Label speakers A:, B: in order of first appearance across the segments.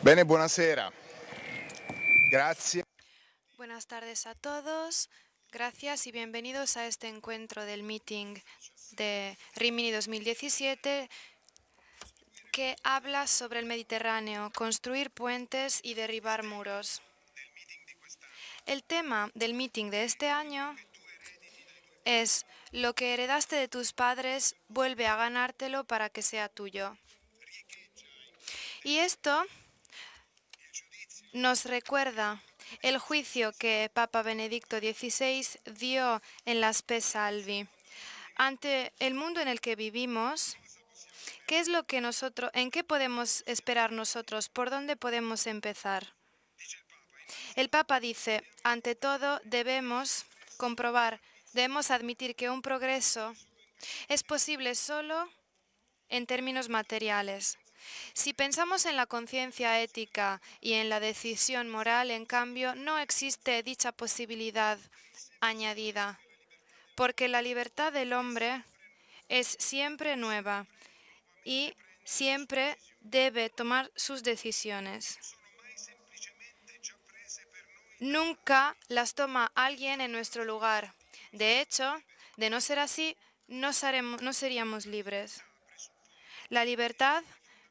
A: Bene, buonasera. Grazie.
B: Buenas tardes a todos. Gracias y bienvenidos a este encuentro del meeting de Rimini 2017 que habla sobre el Mediterráneo, construir puentes y derribar muros. El tema del meeting de este año es lo que heredaste de tus padres, vuelve a ganártelo para que sea tuyo. Y esto nos recuerda el juicio que Papa Benedicto XVI dio en la Spe Salvi. Ante el mundo en el que vivimos, ¿qué es lo que en qué podemos esperar nosotros? ¿Por dónde podemos empezar? El Papa dice, ante todo debemos admitir que un progreso es posible solo en términos materiales. Si pensamos en la conciencia ética y en la decisión moral, en cambio, no existe dicha posibilidad añadida, porque la libertad del hombre es siempre nueva y siempre debe tomar sus decisiones. Nunca las toma alguien en nuestro lugar. De hecho, de no ser así, no seríamos libres. La libertad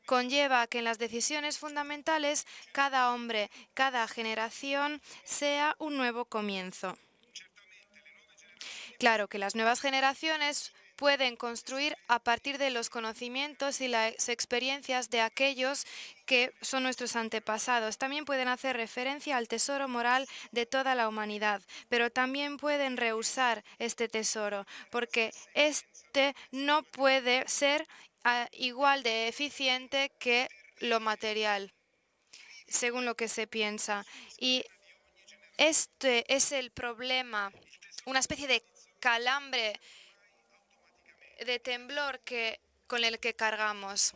B: conlleva que en las decisiones fundamentales cada hombre, cada generación sea un nuevo comienzo. Claro que las nuevas generaciones pueden construir a partir de los conocimientos y las experiencias de aquellos que son nuestros antepasados. También pueden hacer referencia al tesoro moral de toda la humanidad, pero también pueden rehusar este tesoro, porque este no puede ser igual de eficiente que lo material, según lo que se piensa. Y este es el problema, una especie de calambre, de temblor con el que cargamos.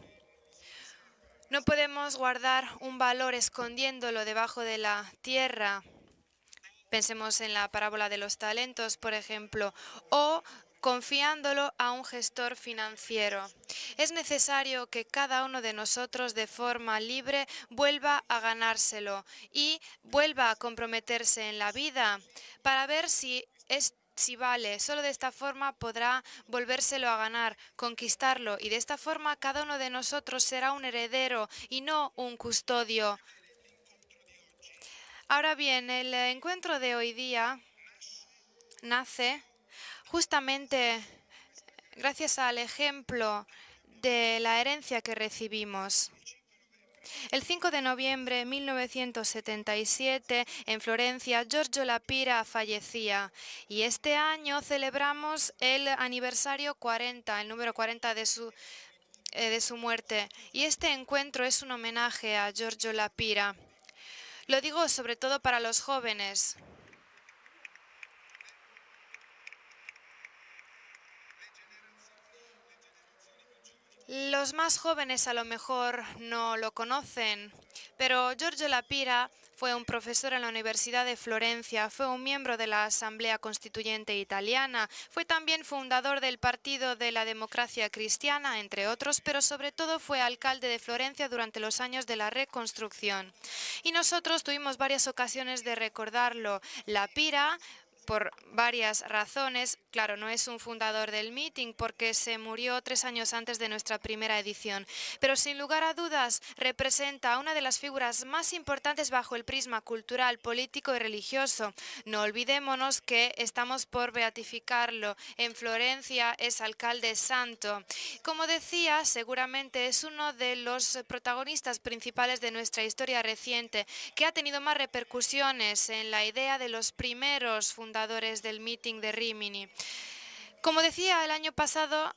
B: No podemos guardar un valor escondiéndolo debajo de la tierra. Pensemos en la parábola de los talentos, por ejemplo, o confiándolo a un gestor financiero. Es necesario que cada uno de nosotros de forma libre vuelva a ganárselo y vuelva a comprometerse en la vida para ver si vale. Solo de esta forma podrá volvérselo a ganar, conquistarlo, y de esta forma cada uno de nosotros será un heredero y no un custodio. Ahora bien, el encuentro de hoy día nace justamente gracias al ejemplo de la herencia que recibimos. El 5 de noviembre de 1977, en Florencia, Giorgio La Pira fallecía. Y este año celebramos el aniversario 40, el número 40 de su muerte. Y este encuentro es un homenaje a Giorgio La Pira. Lo digo sobre todo para los jóvenes. Los más jóvenes a lo mejor no lo conocen, pero Giorgio La Pira fue un profesor en la Universidad de Florencia, fue un miembro de la Asamblea Constituyente Italiana, fue también fundador del Partido de la Democracia Cristiana, entre otros, pero sobre todo fue alcalde de Florencia durante los años de la Reconstrucción. Y nosotros tuvimos varias ocasiones de recordarlo. La Pira, por varias razones. Claro, no es un fundador del meeting porque se murió 3 años antes de nuestra primera edición, pero sin lugar a dudas representa a una de las figuras más importantes bajo el prisma cultural, político y religioso. No olvidémonos que estamos por beatificarlo. En Florencia es alcalde santo. Como decía, seguramente es uno de los protagonistas principales de nuestra historia reciente, que ha tenido más repercusiones en la idea de los primeros fundadores del meeting de Rimini. Como decía, el año pasado,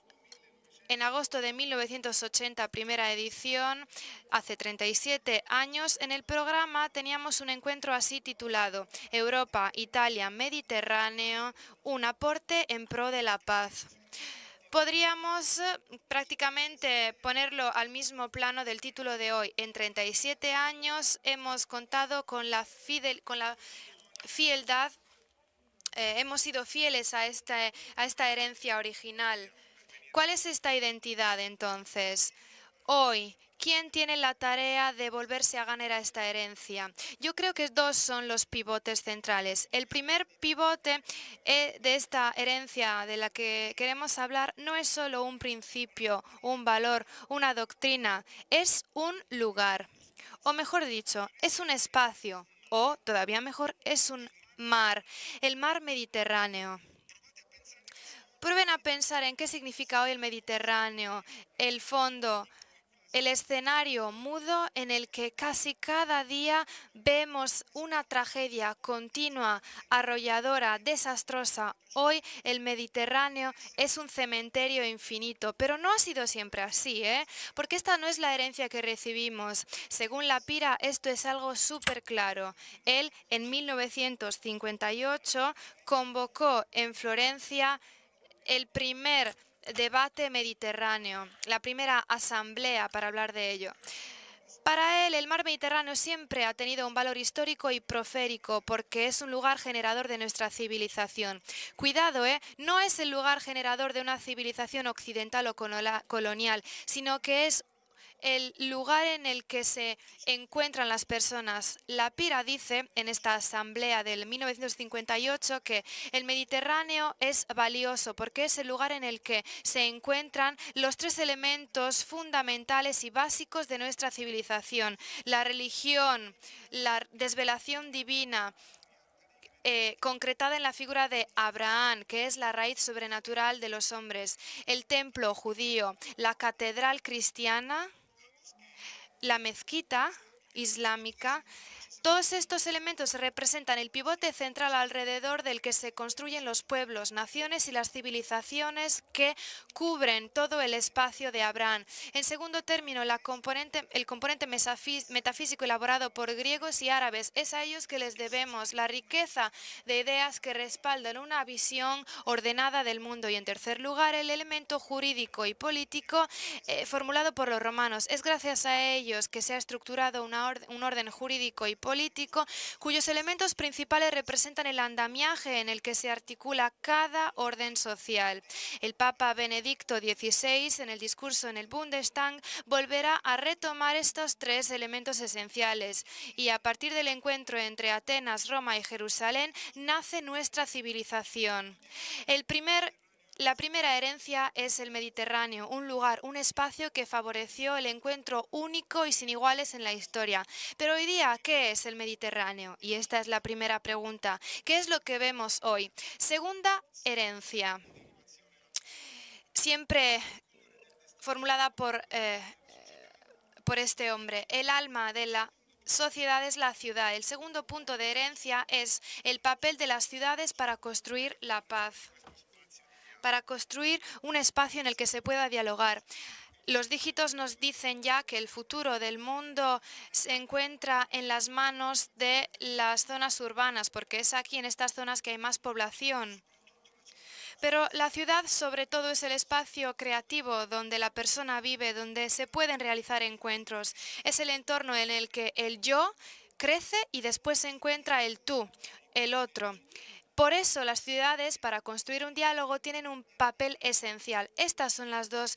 B: en agosto de 1980, primera edición, hace 37 años, en el programa teníamos un encuentro así titulado Europa, Italia, Mediterráneo, un aporte en pro de la paz. Podríamos prácticamente ponerlo al mismo plano del título de hoy. En 37 años hemos contado con la fieldad. Hemos sido fieles a esta herencia original. ¿Cuál es esta identidad entonces? Hoy, ¿quién tiene la tarea de volverse a ganar a esta herencia? Yo creo que dos son los pivotes centrales. El primer pivote de esta herencia de la que queremos hablar no es solo un principio, un valor, una doctrina, es un lugar. O mejor dicho, es un espacio. O, todavía mejor, es un mar, el mar Mediterráneo. Prueben a pensar en qué significa hoy el Mediterráneo, el fondo, el escenario mudo en el que casi cada día vemos una tragedia continua, arrolladora, desastrosa. Hoy el Mediterráneo es un cementerio infinito, pero no ha sido siempre así, ¿eh? Porque esta no es la herencia que recibimos. Según la Pira, esto es algo súper claro. Él, en 1958, convocó en Florencia el primer debate mediterráneo, la primera asamblea para hablar de ello. Para él, el mar Mediterráneo siempre ha tenido un valor histórico y proférico porque es un lugar generador de nuestra civilización. Cuidado, no es el lugar generador de una civilización occidental o colonial, sino que es el lugar en el que se encuentran las personas. La Pira dice en esta asamblea del 1958 que el Mediterráneo es valioso porque es el lugar en el que se encuentran los tres elementos fundamentales y básicos de nuestra civilización: la religión, la desvelación divina, concretada en la figura de Abraham, que es la raíz sobrenatural de los hombres, el templo judío, la catedral cristiana, la mezquita islámica. Todos estos elementos representan el pivote central alrededor del que se construyen los pueblos, naciones y las civilizaciones que cubren todo el espacio de Abraham. En segundo término, el componente metafísico elaborado por griegos y árabes. Es a ellos que les debemos la riqueza de ideas que respaldan una visión ordenada del mundo. Y en tercer lugar, el elemento jurídico y político formulado por los romanos. Es gracias a ellos que se ha estructurado un orden jurídico y político cuyos elementos principales representan el andamiaje en el que se articula cada orden social. El Papa Benedicto XVI, en el discurso en el Bundestag, volverá a retomar estos tres elementos esenciales, y a partir del encuentro entre Atenas, Roma y Jerusalén nace nuestra civilización. La primera herencia es el Mediterráneo, un lugar, un espacio que favoreció el encuentro único y sin iguales en la historia. Pero hoy día, ¿qué es el Mediterráneo? Y esta es la primera pregunta. ¿Qué es lo que vemos hoy? Segunda herencia, siempre formulada por este hombre. El alma de la sociedad es la ciudad. El segundo punto de herencia es el papel de las ciudades para construir la paz, para construir un espacio en el que se pueda dialogar. Los dígitos nos dicen ya que el futuro del mundo se encuentra en las manos de las zonas urbanas, porque es aquí en estas zonas que hay más población. Pero la ciudad sobre todo es el espacio creativo donde la persona vive, donde se pueden realizar encuentros. Es el entorno en el que el yo crece y después se encuentra el tú, el otro. Por eso las ciudades, para construir un diálogo, tienen un papel esencial. Estas son las dos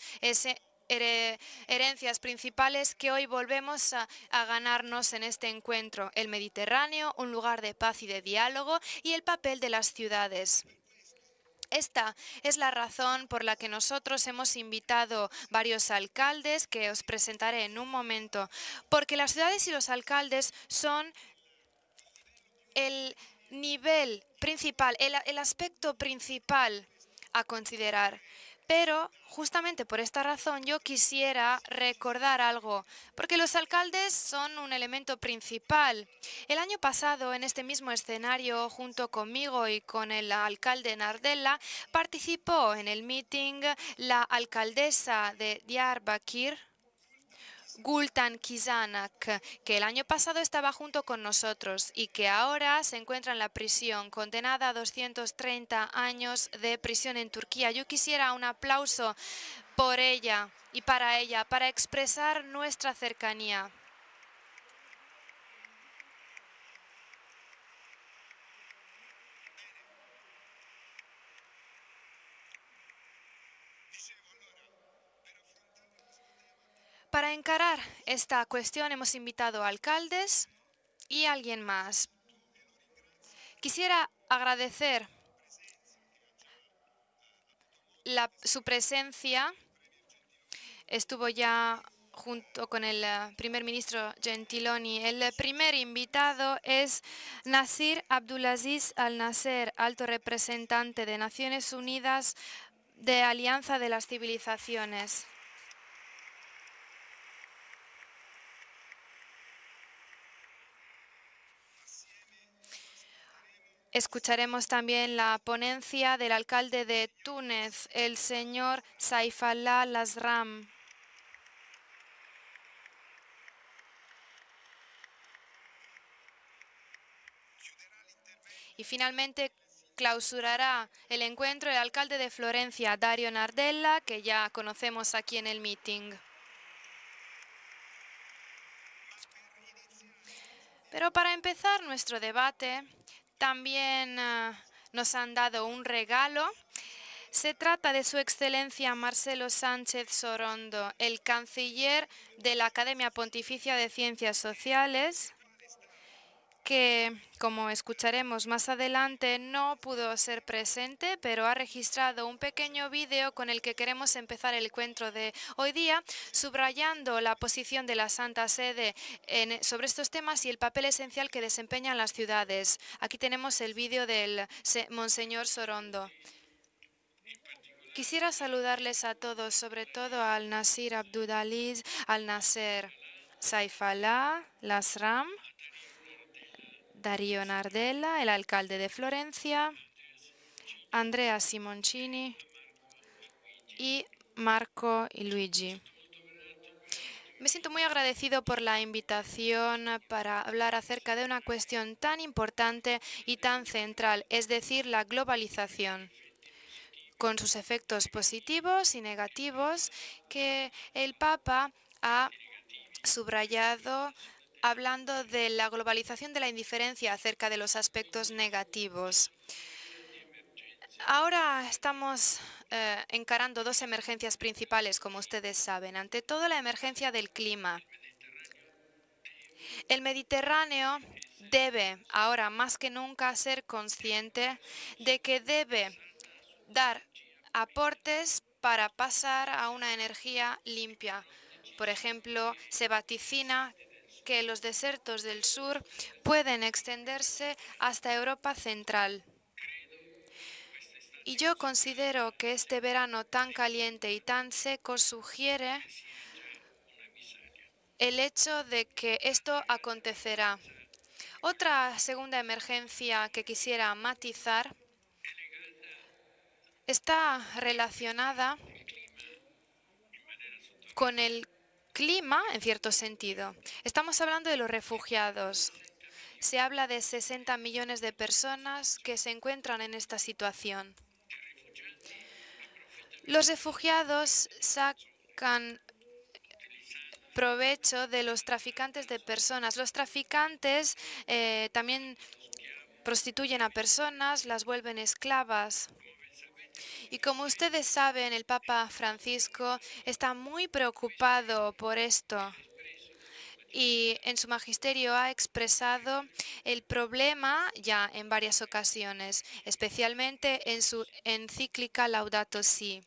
B: herencias principales que hoy volvemos a ganarnos en este encuentro. El Mediterráneo, un lugar de paz y de diálogo, y el papel de las ciudades. Esta es la razón por la que nosotros hemos invitado varios alcaldes que os presentaré en un momento, porque las ciudades y los alcaldes son el nivel principal, el aspecto principal a considerar. Pero justamente por esta razón yo quisiera recordar algo, porque los alcaldes son un elemento principal. El año pasado, en este mismo escenario, junto conmigo y con el alcalde Nardella, participó en el meeting la alcaldesa de Diyarbakir, Gultan Kizanak, que el año pasado estaba junto con nosotros y que ahora se encuentra en la prisión, condenada a 230 años de prisión en Turquía. Yo quisiera un aplauso por ella, para expresar nuestra cercanía. Para encarar esta cuestión hemos invitado a alcaldes y a alguien más. Quisiera agradecer su presencia. Estuvo ya junto con el primer ministro Gentiloni. El primer invitado es Nasir Abdulaziz Al-Nasser, alto representante de Naciones Unidas de Alianza de las Civilizaciones. Escucharemos también la ponencia del alcalde de Túnez, el señor Saifallah Lasram. Y finalmente clausurará el encuentro el alcalde de Florencia, Dario Nardella, que ya conocemos aquí en el meeting. Pero para empezar nuestro debate, también nos han dado un regalo. Se trata de Su Excelencia Marcelo Sánchez Sorondo, el canciller de la Academia Pontificia de Ciencias Sociales, que, como escucharemos más adelante, no pudo ser presente, pero ha registrado un pequeño vídeo con el que queremos empezar el encuentro de hoy día, subrayando la posición de la Santa Sede sobre estos temas y el papel esencial que desempeñan las ciudades. Aquí tenemos el vídeo del Monseñor Sorondo. Quisiera saludarles a todos, sobre todo al Nasir Abdulaziz Al-Nasser, Saifallah Lasram, Dario Nardella, el alcalde de Florencia, Andrea Simoncini y Marco y Luigi. Me siento muy agradecido por la invitación para hablar acerca de una cuestión tan importante y tan central, es decir, la globalización, con sus efectos positivos y negativos que el Papa ha subrayado hablando de la globalización de la indiferencia acerca de los aspectos negativos. Ahora estamos encarando dos emergencias principales, como ustedes saben. Ante todo, la emergencia del clima. El Mediterráneo debe, ahora más que nunca, ser consciente de que debe dar aportes para pasar a una energía limpia. Por ejemplo, se vaticina que los desiertos del sur pueden extenderse hasta Europa central. Y yo considero que este verano tan caliente y tan seco sugiere el hecho de que esto acontecerá. Otra segunda emergencia que quisiera matizar está relacionada con el clima, en cierto sentido. Estamos hablando de los refugiados. Se habla de 60 millones de personas que se encuentran en esta situación. Los refugiados sacan provecho de los traficantes de personas. Los traficantes también prostituyen a personas, las vuelven esclavas. Y como ustedes saben, el Papa Francisco está muy preocupado por esto. Y en su magisterio ha expresado el problema ya en varias ocasiones, especialmente en su encíclica Laudato Si.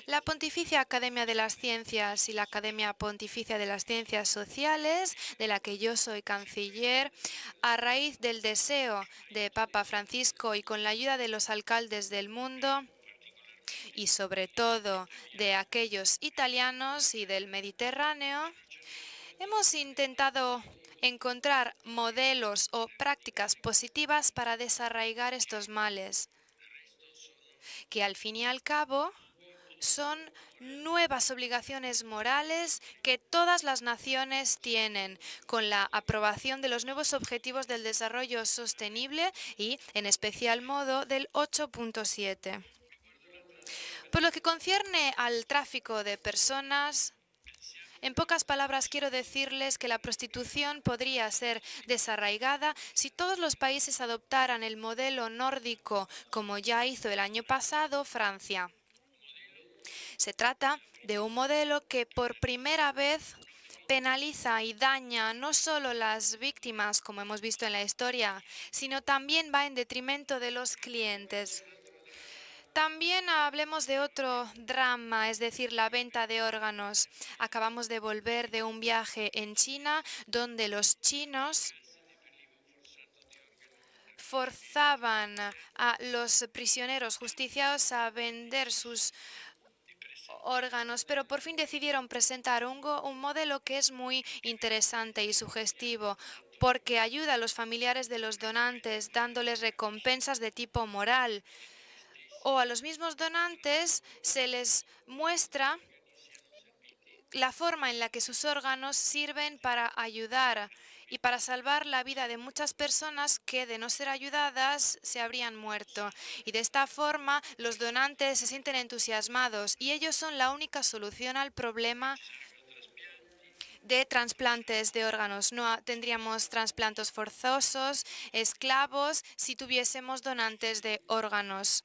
B: La Pontificia Academia de las Ciencias y la Academia Pontificia de las Ciencias Sociales, de la que yo soy canciller, a raíz del deseo de Papa Francisco y con la ayuda de los alcaldes del mundo, y sobre todo de aquellos italianos y del Mediterráneo, hemos intentado encontrar modelos o prácticas positivas para desarraigar estos males, que al fin y al cabo son nuevas obligaciones morales que todas las naciones tienen con la aprobación de los nuevos objetivos del desarrollo sostenible y, en especial modo, del 8.7. Por lo que concierne al tráfico de personas, en pocas palabras quiero decirles que la prostitución podría ser desarraigada si todos los países adoptaran el modelo nórdico, como ya hizo el año pasado Francia. Se trata de un modelo que por primera vez penaliza y daña no solo las víctimas, como hemos visto en la historia, sino también va en detrimento de los clientes. También hablemos de otro drama, es decir, la venta de órganos. Acabamos de volver de un viaje en China, donde los chinos forzaban a los prisioneros justiciados a vender sus órganos, pero por fin decidieron presentar un modelo que es muy interesante y sugestivo, porque ayuda a los familiares de los donantes, dándoles recompensas de tipo moral. O a los mismos donantes se les muestra la forma en la que sus órganos sirven para ayudar y para salvar la vida de muchas personas que, de no ser ayudadas, se habrían muerto. Y de esta forma los donantes se sienten entusiasmados y ellos son la única solución al problema de trasplantes de órganos. No tendríamos trasplantes forzosos, esclavos, si tuviésemos donantes de órganos.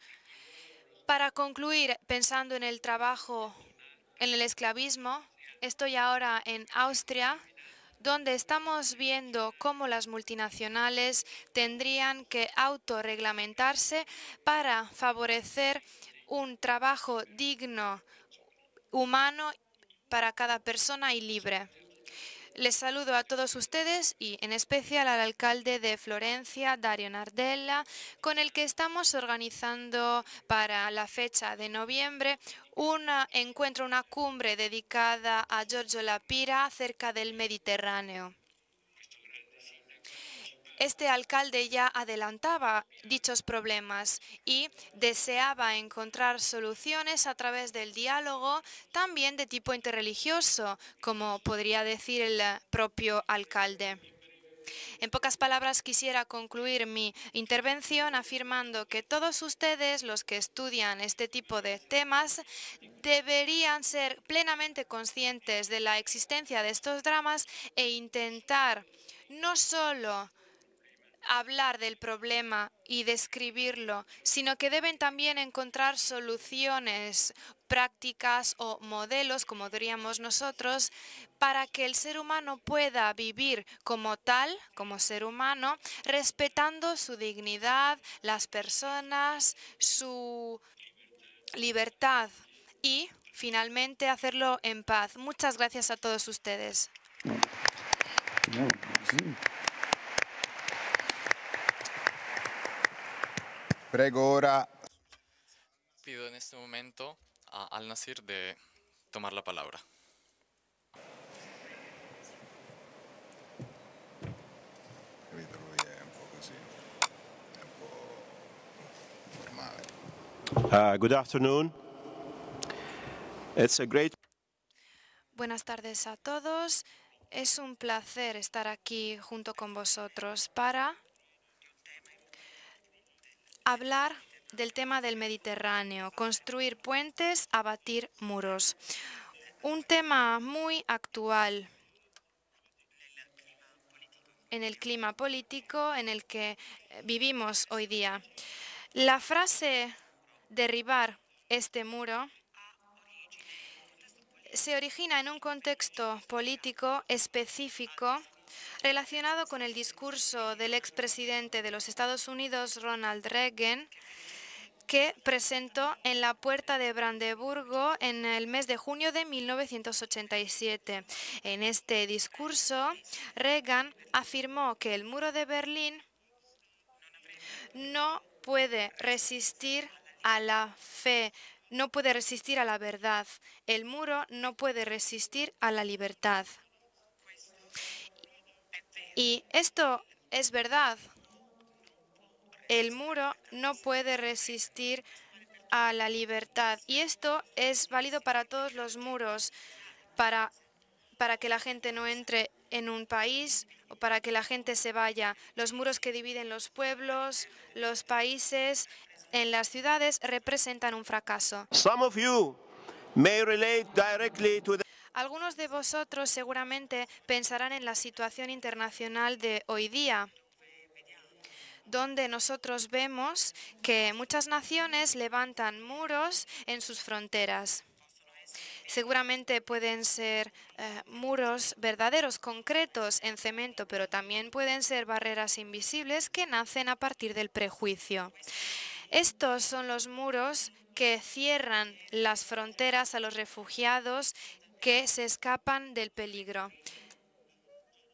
B: Para concluir, pensando en el trabajo, en el esclavismo, estoy ahora en Austria, donde estamos viendo cómo las multinacionales tendrían que autorreglamentarse para favorecer un trabajo digno, humano para cada persona y libre. Les saludo a todos ustedes y en especial al alcalde de Florencia, Dario Nardella, con el que estamos organizando para la fecha de noviembre un encuentro, una cumbre dedicada a Giorgio La Pira acerca del Mediterráneo. Este alcalde ya adelantaba dichos problemas y deseaba encontrar soluciones a través del diálogo, también de tipo interreligioso, como podría decir el propio alcalde. En pocas palabras, quisiera concluir mi intervención afirmando que todos ustedes, los que estudian este tipo de temas, deberían ser plenamente conscientes de la existencia de estos dramas e intentar no solo hablar del problema y describirlo, sino que deben también encontrar soluciones prácticas o modelos, como diríamos nosotros, para que el ser humano pueda vivir como tal, como ser humano, respetando su dignidad, las personas, su libertad y, finalmente, hacerlo en paz. Muchas gracias a todos ustedes.
A: Prego ora.
C: Pido en este momento a Al-Nasir de tomar la palabra.
A: Capito, lui è un po' così, è un po' formale.
D: Good afternoon. It's a great
B: Buenas tardes a todos. Es un placer estar aquí junto con vosotros para hablar del tema del Mediterráneo, construir puentes, abatir muros. Un tema muy actual en el clima político en el que vivimos hoy día. La frase derribar este muro se origina en un contexto político específico relacionado con el discurso del expresidente de los Estados Unidos, Ronald Reagan, que presentó en la Puerta de Brandeburgo en el mes de junio de 1987. En este discurso, Reagan afirmó que el muro de Berlín no puede resistir a la fe, no puede resistir a la verdad. El muro no puede resistir a la libertad. Y esto es verdad. El muro no puede resistir a la libertad. Y esto es válido para todos los muros, para que la gente no entre en un país o para que la gente se vaya. Los muros que dividen los pueblos, los países, en las ciudades representan un fracaso.
D: Some of you may relate directly to the
B: Algunos de vosotros seguramente pensarán en la situación internacional de hoy día, donde nosotros vemos que muchas naciones levantan muros en sus fronteras. Seguramente pueden ser muros verdaderos, concretos, en cemento, pero también pueden ser barreras invisibles que nacen a partir del prejuicio. Estos son los muros que cierran las fronteras a los refugiados que se escapan del peligro.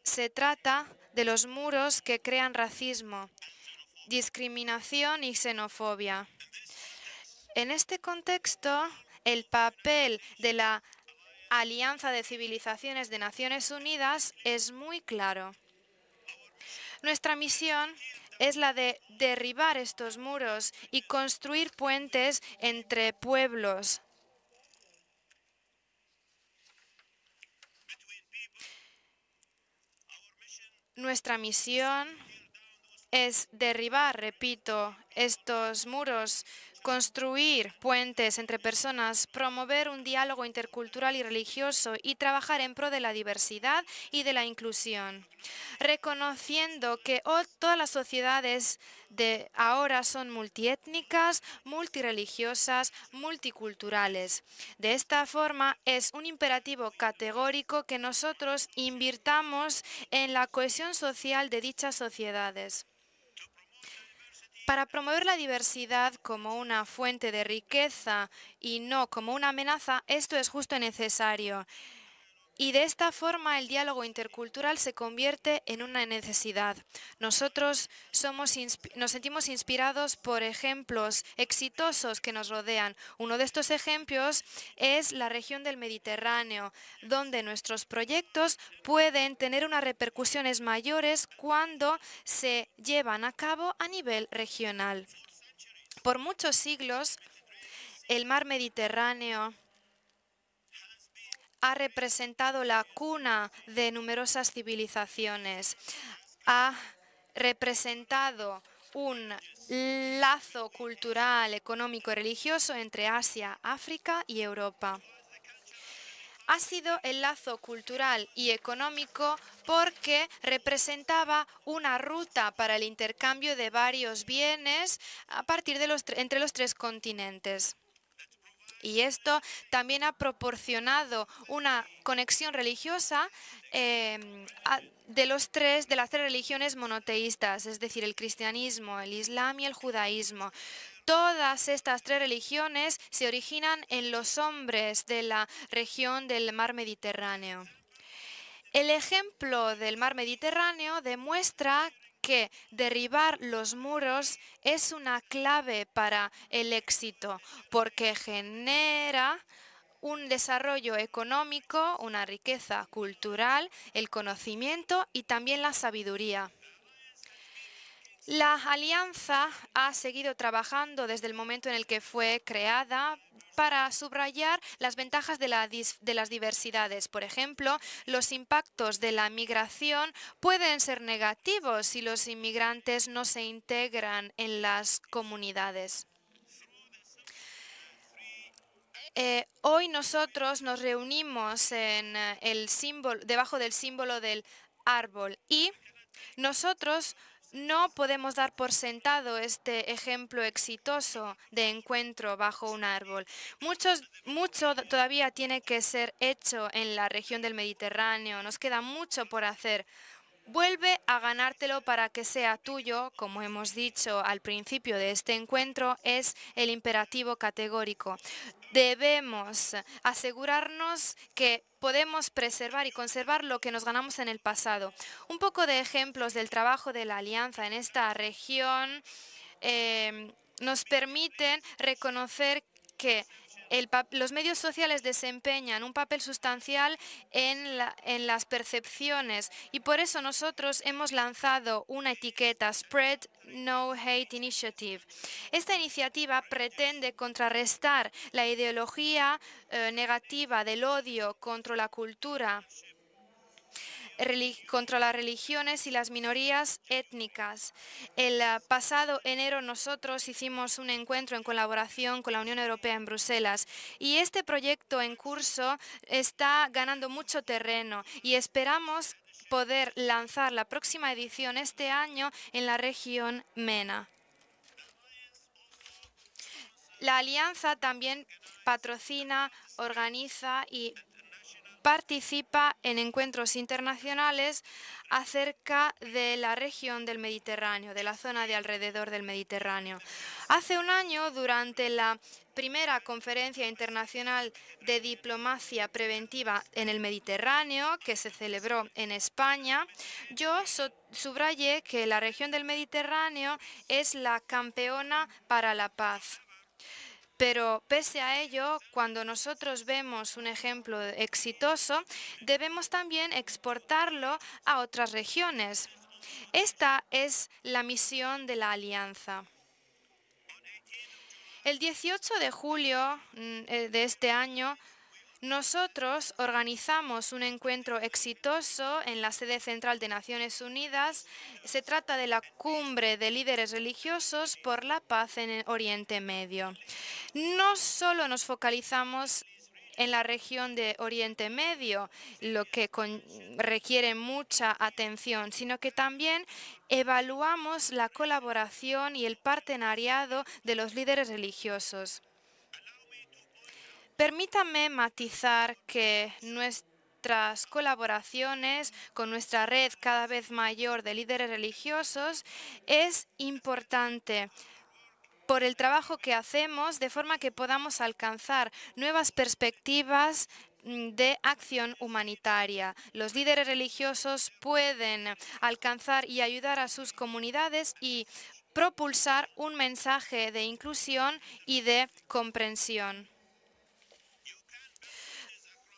B: Se trata de los muros que crean racismo, discriminación y xenofobia. En este contexto, el papel de la Alianza de Civilizaciones de Naciones Unidas es muy claro. Nuestra misión es la de derribar estos muros y construir puentes entre pueblos. Nuestra misión es derribar, repito, estos muros, construir puentes entre personas, promover un diálogo intercultural y religioso y trabajar en pro de la diversidad y de la inclusión, reconociendo que todas las sociedades de ahora son multiétnicas, multireligiosas, multiculturales. De esta forma, es un imperativo categórico que nosotros invirtamos en la cohesión social de dichas sociedades. Para promover la diversidad como una fuente de riqueza y no como una amenaza, esto es justo necesario. Y de esta forma el diálogo intercultural se convierte en una necesidad. Nosotros nos sentimos inspirados por ejemplos exitosos que nos rodean. Uno de estos ejemplos es la región del Mediterráneo, donde nuestros proyectos pueden tener unas repercusiones mayores cuando se llevan a cabo a nivel regional. Por muchos siglos, el mar Mediterráneo ha representado la cuna de numerosas civilizaciones, ha representado un lazo cultural, económico y religioso entre Asia, África y Europa. Ha sido el lazo cultural y económico porque representaba una ruta para el intercambio de varios bienes a partir de entre los tres continentes. Y esto también ha proporcionado una conexión religiosa de las tres religiones monoteístas, es decir, el cristianismo, el islam y el judaísmo. Todas estas tres religiones se originan en los hombres de la región del mar Mediterráneo. El ejemplo del mar Mediterráneo demuestra que derribar los muros es una clave para el éxito, porque genera un desarrollo económico, una riqueza cultural, el conocimiento y también la sabiduría. La alianza ha seguido trabajando desde el momento en el que fue creada para subrayar las ventajas de las diversidades. Por ejemplo, los impactos de la migración pueden ser negativos si los inmigrantes no se integran en las comunidades. Hoy nosotros nos reunimos en debajo del símbolo del árbol y nosotros no podemos dar por sentado este ejemplo exitoso de encuentro bajo un árbol. Mucho todavía tiene que ser hecho en la región del Mediterráneo. Nos queda mucho por hacer. Vuelve a ganártelo para que sea tuyo, como hemos dicho al principio de este encuentro, es el imperativo categórico. Debemos asegurarnos que podemos preservar y conservar lo que nos ganamos en el pasado. Un poco de ejemplos del trabajo de la Alianza en esta región nos permiten reconocer que los medios sociales desempeñan un papel sustancial en las percepciones y por eso nosotros hemos lanzado una etiqueta, Spread No Hate Initiative. Esta iniciativa pretende contrarrestar la ideología negativa del odio contra la cultura, contra las religiones y las minorías étnicas. El pasado enero nosotros hicimos un encuentro en colaboración con la Unión Europea en Bruselas y este proyecto en curso está ganando mucho terreno y esperamos poder lanzar la próxima edición este año en la región MENA. La alianza también patrocina, organiza y participa en encuentros internacionales acerca de la región del Mediterráneo, de la zona de alrededor del Mediterráneo. Hace un año, durante la primera conferencia internacional de diplomacia preventiva en el Mediterráneo, que se celebró en España, yo subrayé que la región del Mediterráneo es la campeona para la paz. Pero pese a ello, cuando nosotros vemos un ejemplo exitoso, debemos también exportarlo a otras regiones. Esta es la misión de la alianza. El 18 de julio de este año, nosotros organizamos un encuentro exitoso en la sede central de Naciones Unidas. Se trata de la Cumbre de Líderes Religiosos por la Paz en el Oriente Medio. No solo nos focalizamos en la región de Oriente Medio, lo que requiere mucha atención, sino que también evaluamos la colaboración y el partenariado de los líderes religiosos. Permítame matizar que nuestras colaboraciones con nuestra red cada vez mayor de líderes religiosos es importante por el trabajo que hacemos, de forma que podamos alcanzar nuevas perspectivas de acción humanitaria. Los líderes religiosos pueden alcanzar y ayudar a sus comunidades y propulsar un mensaje de inclusión y de comprensión.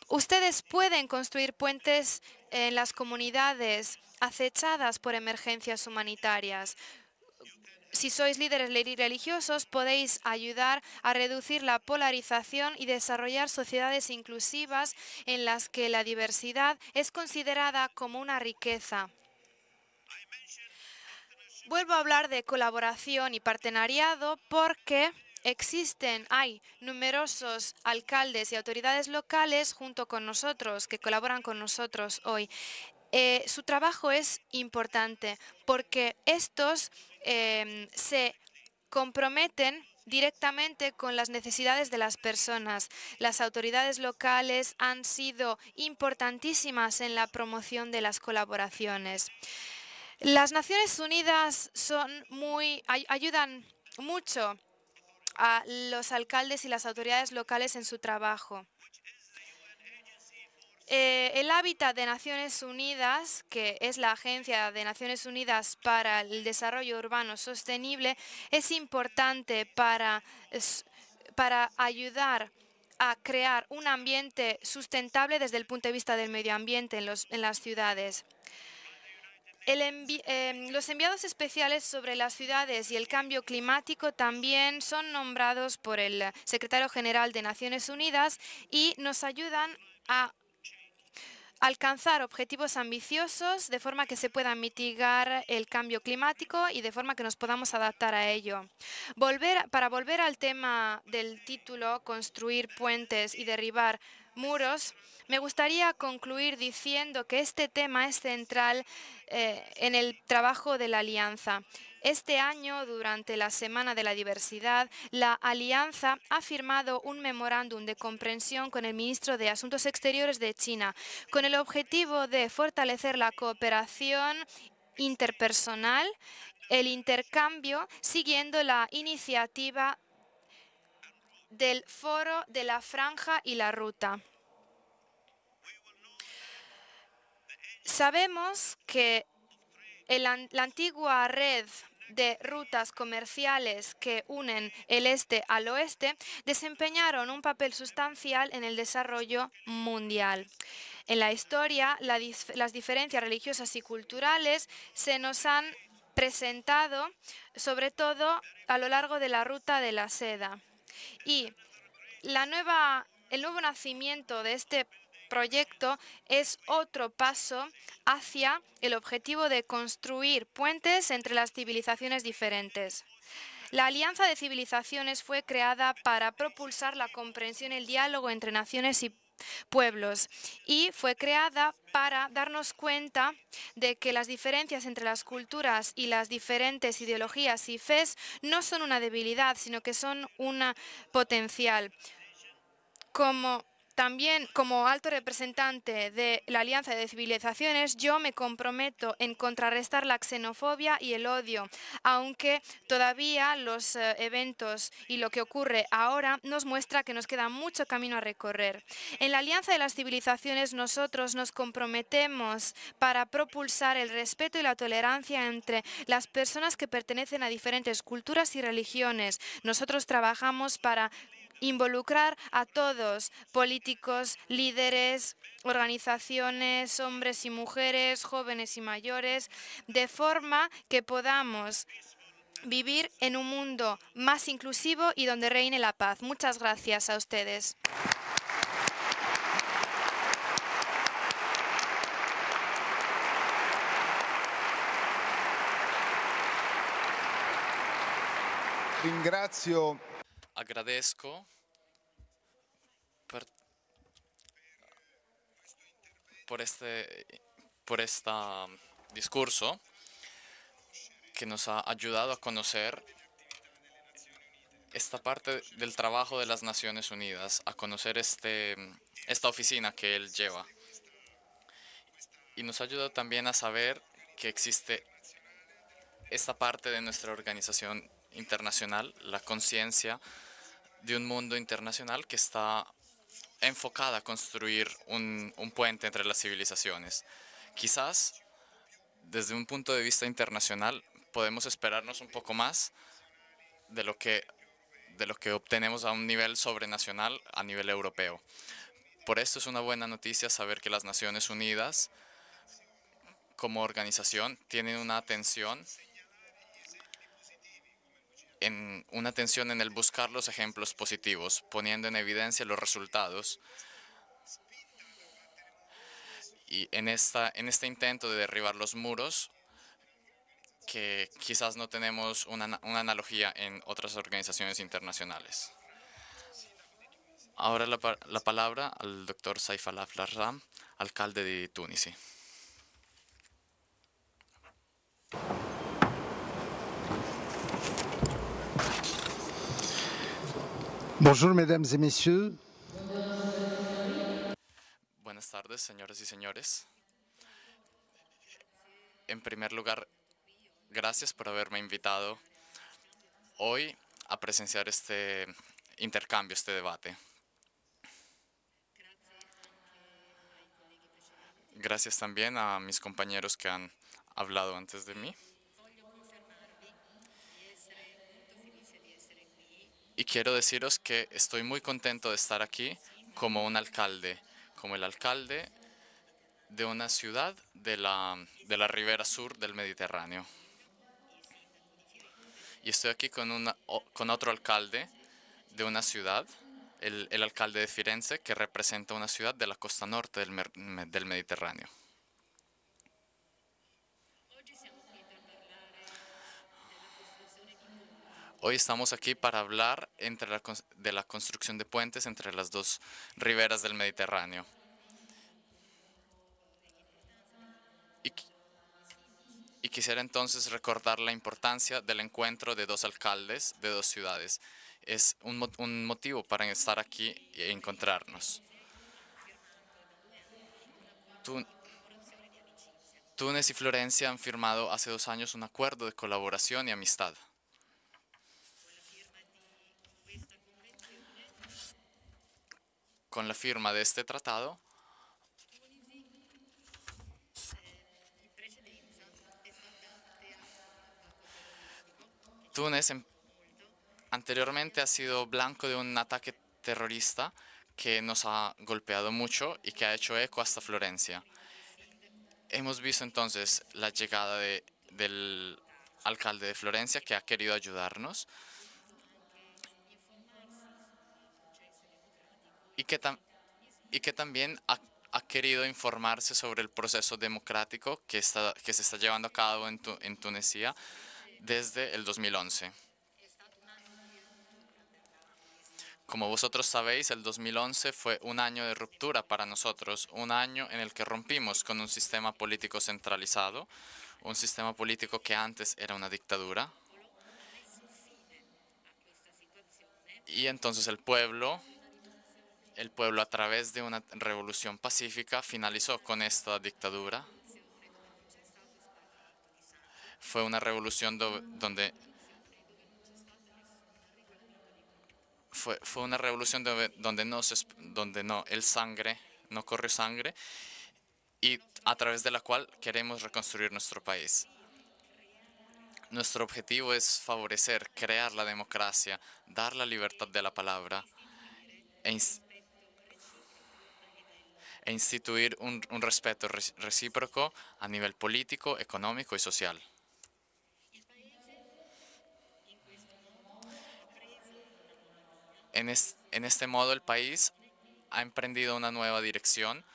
B: Ustedes pueden construir puentes en las comunidades acechadas por emergencias humanitarias. Si sois líderes religiosos, podéis ayudar a reducir la polarización y desarrollar sociedades inclusivas en las que la diversidad es considerada como una riqueza. Vuelvo a hablar de colaboración y partenariado porque hay numerosos alcaldes y autoridades locales junto con nosotros, que colaboran con nosotros hoy. Su trabajo es importante porque estos se comprometen directamente con las necesidades de las personas. Las autoridades locales han sido importantísimas en la promoción de las colaboraciones. Las Naciones Unidas ayudan mucho a los alcaldes y las autoridades locales en su trabajo. El Hábitat de Naciones Unidas, que es la Agencia de Naciones Unidas para el Desarrollo Urbano Sostenible, es importante para ayudar a crear un ambiente sustentable desde el punto de vista del medio ambiente en las ciudades. Los enviados especiales sobre las ciudades y el cambio climático también son nombrados por el Secretario General de Naciones Unidas y nos ayudan a alcanzar objetivos ambiciosos de forma que se pueda mitigar el cambio climático y de forma que nos podamos adaptar a ello. Para volver al tema del título, construir puentes y derribar muros, me gustaría concluir diciendo que este tema es central en el trabajo de la Alianza. Este año, durante la Semana de la Diversidad, la Alianza ha firmado un memorándum de comprensión con el ministro de Asuntos Exteriores de China, con el objetivo de fortalecer la cooperación interpersonal, el intercambio, siguiendo la iniciativa del Foro de la Franja y la Ruta. Sabemos que la antigua red de rutas comerciales que unen el este al oeste desempeñaron un papel sustancial en el desarrollo mundial. En la historia, las diferencias religiosas y culturales se nos han presentado, sobre todo a lo largo de la ruta de la seda. Y el nuevo nacimiento de este proyecto es otro paso hacia el objetivo de construir puentes entre las civilizaciones diferentes. La Alianza de Civilizaciones fue creada para propulsar la comprensión y el diálogo entre naciones y pueblos y fue creada para darnos cuenta de que las diferencias entre las culturas y las diferentes ideologías y fes no son una debilidad, sino que son una potencial. También como alto representante de la Alianza de Civilizaciones, yo me comprometo en contrarrestar la xenofobia y el odio, aunque todavía los eventos y lo que ocurre ahora nos muestra que nos queda mucho camino a recorrer. En la Alianza de las Civilizaciones nosotros nos comprometemos para propulsar el respeto y la tolerancia entre las personas que pertenecen a diferentes culturas y religiones. Nosotros trabajamos para involucrar a todos, políticos, líderes, organizaciones, hombres y mujeres, jóvenes y mayores, de forma que podamos vivir en un mundo más inclusivo y donde reine la paz. Muchas gracias a ustedes.
A: Ringrazio.
C: Agradezco por este discurso que nos ha ayudado a conocer esta parte del trabajo de las Naciones Unidas, a conocer esta oficina que él lleva. Y nos ha ayudado también a saber que existe esta parte de nuestra organización internacional, la conciencia de un mundo internacional que está enfocada a construir un puente entre las civilizaciones. Quizás, desde un punto de vista internacional, podemos esperarnos un poco más de lo que obtenemos a un nivel sobrenacional, a nivel europeo. Por esto es una buena noticia saber que las Naciones Unidas, como organización, tienen una atención en el buscar los ejemplos positivos, poniendo en evidencia los resultados. Y en este intento de derribar los muros, que quizás no tenemos una analogía en otras organizaciones internacionales. Ahora la palabra al doctor Saif al-Afram, alcalde de Túnez.
E: Bonjour, mesdames et messieurs.
C: Buenas tardes, señoras y señores. En primer lugar, gracias por haberme invitado hoy a presenciar este intercambio, este debate. Gracias también a mis compañeros que han hablado antes de mí. Y quiero deciros que estoy muy contento de estar aquí como un alcalde, como el alcalde de una ciudad de la ribera sur del Mediterráneo. Y estoy aquí con otro alcalde de una ciudad, el alcalde de Firenze, que representa una ciudad de la costa norte del Mediterráneo. Hoy estamos aquí para hablar de la construcción de puentes entre las dos riberas del Mediterráneo. Y quisiera entonces recordar la importancia del encuentro de dos alcaldes de dos ciudades. Es un motivo para estar aquí e encontrarnos. Túnez y Florencia han firmado hace 2 años un acuerdo de colaboración y amistad. Con la firma de este tratado, Túnez anteriormente ha sido blanco de un ataque terrorista que nos ha golpeado mucho y que ha hecho eco hasta Florencia. Hemos visto entonces la llegada del alcalde de Florencia, que ha querido ayudarnos y que también ha querido informarse sobre el proceso democrático que se está llevando a cabo en Tunisia desde el 2011. Como vosotros sabéis, el 2011 fue un año de ruptura para nosotros, un año en el que rompimos con un sistema político centralizado, un sistema político que antes era una dictadura. Y entonces el pueblo a través de una revolución pacífica finalizó con esta dictadura. Fue una revolución donde fue una revolución donde no el sangre no corrió sangre, y a través de la cual queremos reconstruir nuestro país. Nuestro objetivo es favorecer, crear la democracia, dar la libertad de la palabra e instituir un respeto recíproco a nivel político, económico y social. En este modo, el país ha emprendido una nueva dirección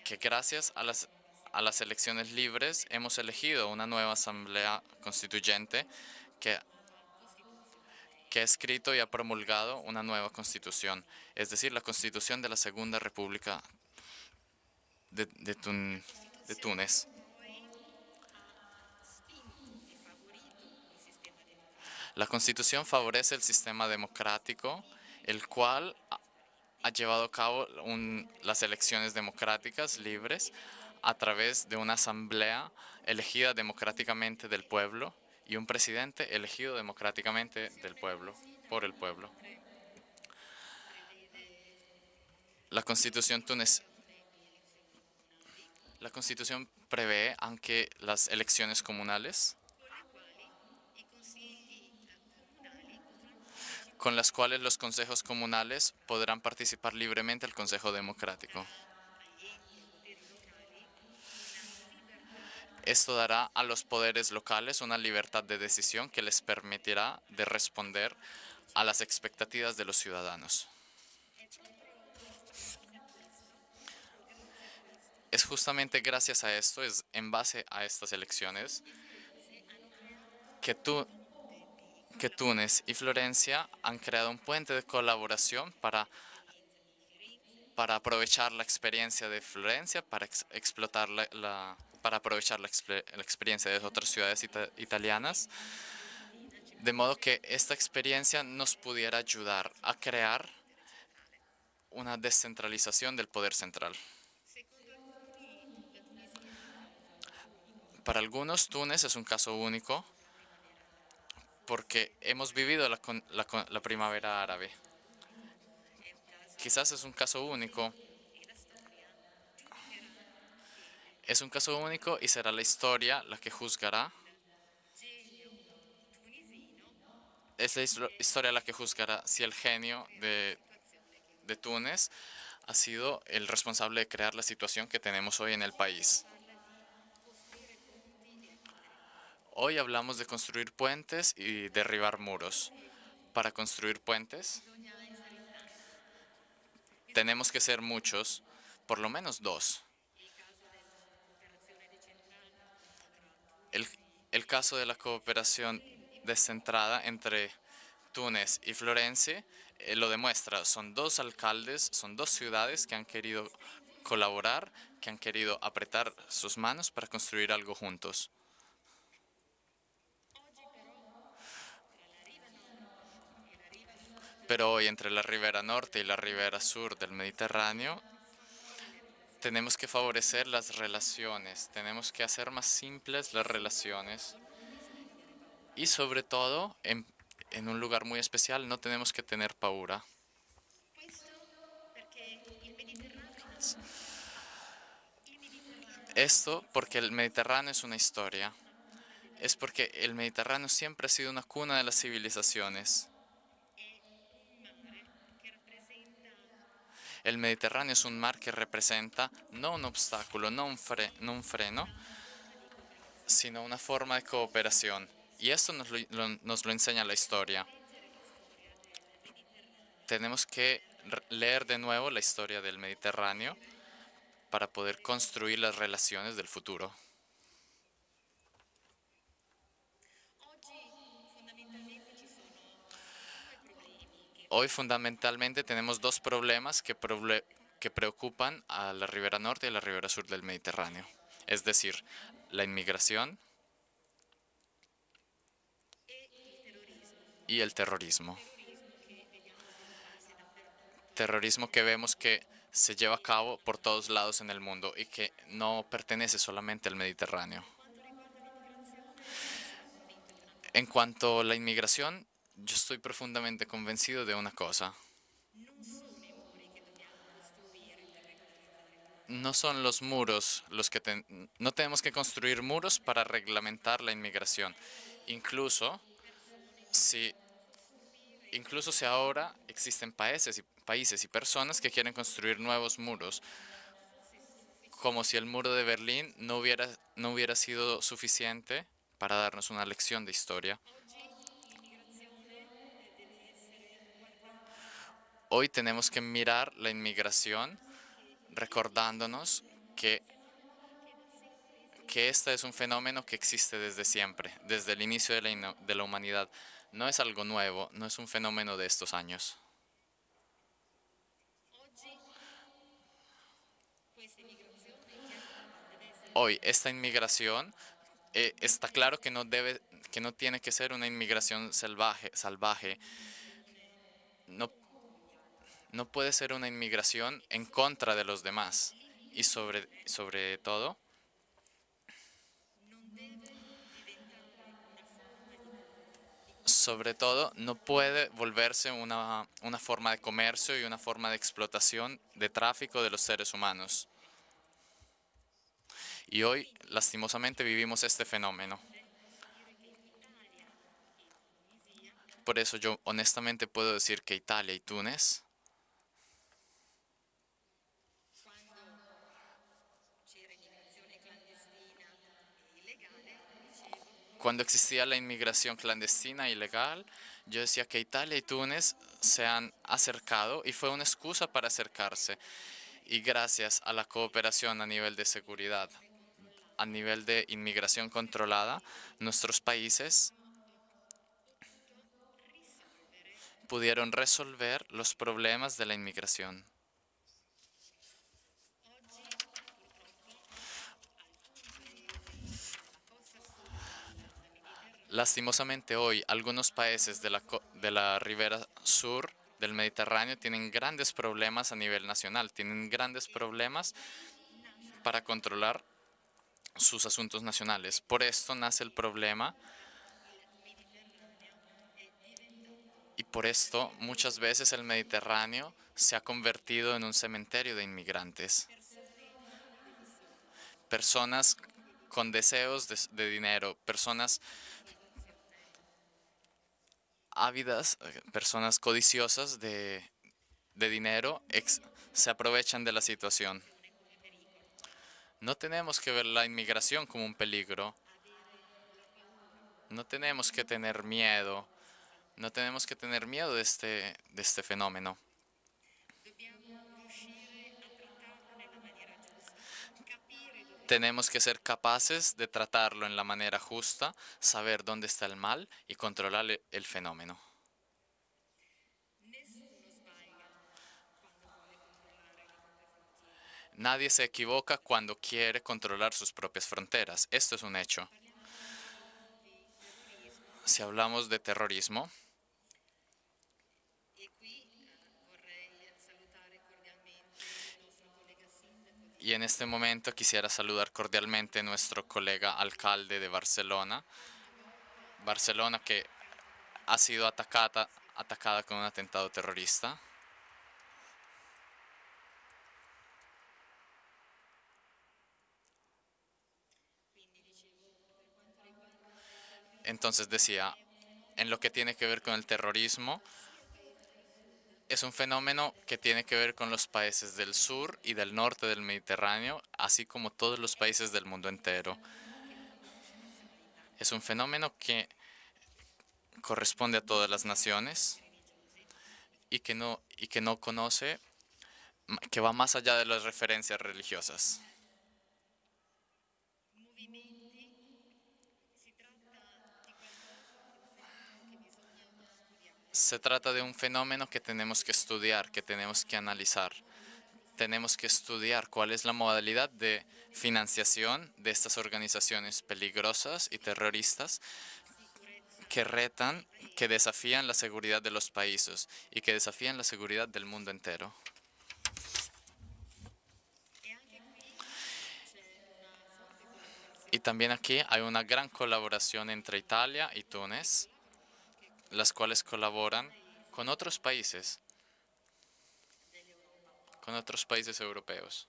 C: que gracias a las elecciones libres hemos elegido una nueva asamblea constituyente que ha escrito y ha promulgado una nueva constitución, es decir, la constitución de la Segunda República de Túnez. La constitución favorece el sistema democrático, el cual ha llevado a cabo las elecciones democráticas libres a través de una asamblea elegida democráticamente del pueblo y un presidente elegido democráticamente del pueblo, por el pueblo. La Constitución prevé, aunque las elecciones comunales, con las cuales los consejos comunales podrán participar libremente del Consejo Democrático. Esto dará a los poderes locales una libertad de decisión que les permitirá de responder a las expectativas de los ciudadanos. Es justamente gracias a esto, es en base a estas elecciones, que Túnez y Florencia han creado un puente de colaboración para aprovechar la experiencia de Florencia, para explotar para aprovechar la experiencia de otras ciudades italianas, de modo que esta experiencia nos pudiera ayudar a crear una descentralización del poder central. Para algunos, Túnez es un caso único porque hemos vivido la primavera árabe. Quizás es un caso único. Es un caso único y será la historia la que juzgará. Es la historia la que juzgará si el genio de Túnez ha sido el responsable de crear la situación que tenemos hoy en el país. Hoy hablamos de construir puentes y derribar muros. Para construir puentes tenemos que ser muchos, por lo menos dos. El caso de la cooperación descentrada entre Túnez y Florencia lo demuestra. Son dos alcaldes, son dos ciudades que han querido colaborar, que han querido apretar sus manos para construir algo juntos. Pero hoy, entre la ribera norte y la ribera sur del Mediterráneo, tenemos que favorecer las relaciones, tenemos que hacer más simples las relaciones y sobre todo, en un lugar muy especial, no tenemos que tener paura. Esto porque el Mediterráneo es una historia, es porque el Mediterráneo siempre ha sido una cuna de las civilizaciones. El Mediterráneo es un mar que representa no un obstáculo, no un freno, sino una forma de cooperación. Y esto nos lo enseña la historia. Tenemos que leer de nuevo la historia del Mediterráneo para poder construir las relaciones del futuro. Hoy fundamentalmente tenemos dos problemas que preocupan a la ribera norte y a la ribera sur del Mediterráneo. Es decir, la inmigración y el terrorismo. Terrorismo que vemos que se lleva a cabo por todos lados en el mundo y que no pertenece solamente al Mediterráneo. En cuanto a la inmigración, yo estoy profundamente convencido de una cosa. No son los muros los que no tenemos que construir muros para reglamentar la inmigración. Incluso si, incluso si ahora existen países y personas que quieren construir nuevos muros, como si el muro de Berlín no hubiera sido suficiente para darnos una lección de historia. Hoy tenemos que mirar la inmigración recordándonos que este es un fenómeno que existe desde siempre, desde el inicio de la humanidad. No es algo nuevo, no es un fenómeno de estos años. Hoy esta inmigración está claro que no tiene que ser una inmigración salvaje. No, no puede ser una inmigración en contra de los demás. Y sobre todo, no puede volverse una forma de comercio y una forma de explotación, de tráfico de los seres humanos. Y hoy, lastimosamente, vivimos este fenómeno. Por eso yo honestamente puedo decir que Italia y Túnez, cuando existía la inmigración clandestina e ilegal, yo decía que Italia y Túnez se han acercado y fue una excusa para acercarse. Y gracias a la cooperación a nivel de seguridad, a nivel de inmigración controlada, nuestros países pudieron resolver los problemas de la inmigración. Lastimosamente hoy, algunos países de la ribera sur del Mediterráneo tienen grandes problemas a nivel nacional, tienen grandes problemas para controlar sus asuntos nacionales. Por esto nace el problema y por esto muchas veces el Mediterráneo se ha convertido en un cementerio de inmigrantes. Personas con deseos de dinero, personas ávidas, personas codiciosas de dinero, se aprovechan de la situación. No tenemos que ver la inmigración como un peligro. No tenemos que tener miedo. No tenemos que tener miedo de este fenómeno. Tenemos que ser capaces de tratarlo en la manera justa, saber dónde está el mal y controlar el fenómeno. Nadie se equivoca cuando quiere controlar sus propias fronteras. Esto es un hecho. Si hablamos de terrorismo, y en este momento quisiera saludar cordialmente a nuestro colega alcalde de Barcelona. Barcelona que ha sido atacada con un atentado terrorista. Entonces decía, en lo que tiene que ver con el terrorismo, es un fenómeno que tiene que ver con los países del sur y del norte del Mediterráneo, así como todos los países del mundo entero. Es un fenómeno que corresponde a todas las naciones y que no conoce, que va más allá de las referencias religiosas. Se trata de un fenómeno que tenemos que estudiar, que tenemos que analizar. Tenemos que estudiar cuál es la modalidad de financiación de estas organizaciones peligrosas y terroristas que retan, que desafían la seguridad de los países y que desafían la seguridad del mundo entero. Y también aquí hay una gran colaboración entre Italia y Túnez, las cuales colaboran con otros países europeos.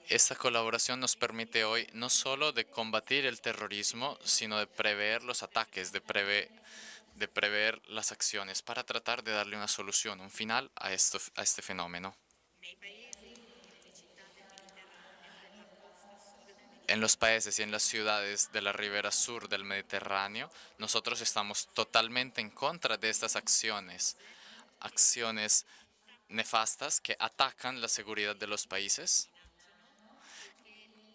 C: Esta colaboración nos permite hoy no solo de combatir el terrorismo, sino de prever los ataques, de prever las acciones para tratar de darle una solución, un final a este fenómeno. En los países y en las ciudades de la ribera sur del Mediterráneo, nosotros estamos totalmente en contra de estas acciones nefastas que atacan la seguridad de los países,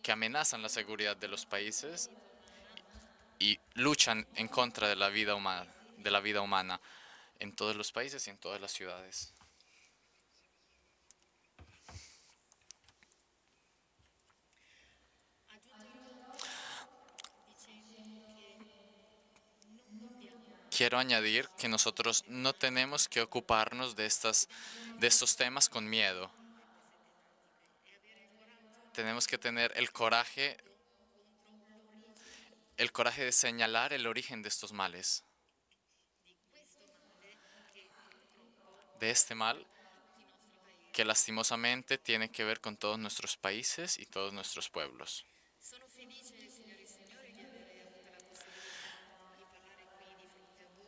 C: que amenazan la seguridad de los países y luchan en contra de la vida humana en todos los países y en todas las ciudades. Quiero añadir que nosotros no tenemos que ocuparnos de estos temas con miedo. Tenemos que tener el coraje de señalar el origen de estos males. De este mal que lastimosamente tiene que ver con todos nuestros países y todos nuestros pueblos.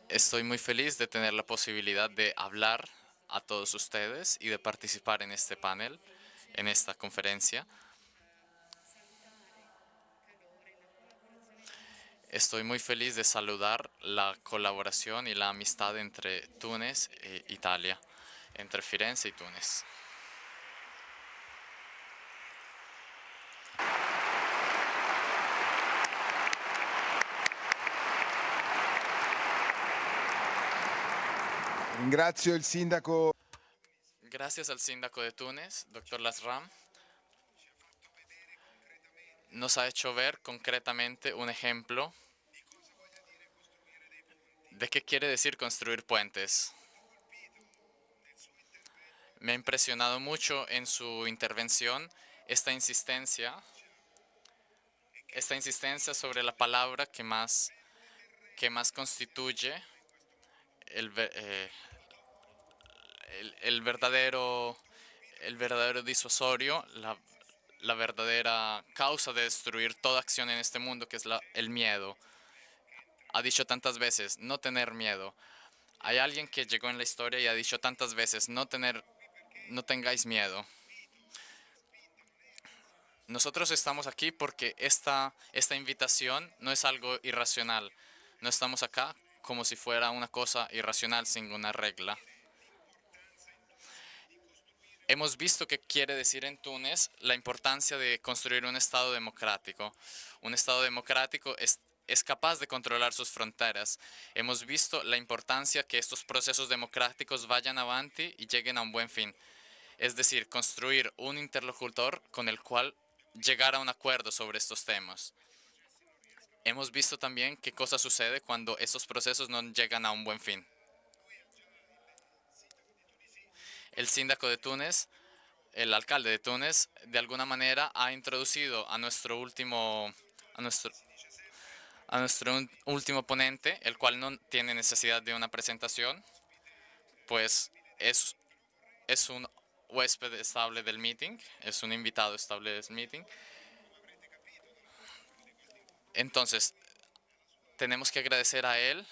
C: Estoy muy feliz de tener la posibilidad de hablar a todos ustedes y de participar en este panel, en esta conferencia. Estoy muy feliz de saludar la colaboración y la amistad entre Túnez e Italia, entre Firenze y Túnez.
A: Ringrazio il sindaco.
C: Gracias al síndaco de Túnez, Dr. Lasram, nos ha hecho ver concretamente un ejemplo de qué quiere decir construir puentes. Me ha impresionado mucho en su intervención esta insistencia sobre la palabra que más constituye el verdadero disuasorio, la verdadera causa de destruir toda acción en este mundo, que es el miedo. Ha dicho tantas veces, no tener miedo. Hay alguien que llegó en la historia y ha dicho tantas veces, no tengáis miedo. Nosotros estamos aquí porque esta invitación no es algo irracional. No estamos acá como si fuera una cosa irracional sin una regla. Hemos visto qué quiere decir en Túnez la importancia de construir un Estado democrático. Un Estado democrático es capaz de controlar sus fronteras. Hemos visto la importancia que estos procesos democráticos vayan avanti y lleguen a un buen fin. Es decir, construir un interlocutor con el cual llegar a un acuerdo sobre estos temas. Hemos visto también qué cosa sucede cuando estos procesos no llegan a un buen fin. El síndaco de Túnez, el alcalde de Túnez, de alguna manera ha introducido a nuestro último ponente, el cual no tiene necesidad de una presentación, pues es un huésped estable del meeting, es un invitado estable del meeting. Entonces, tenemos que agradecer a él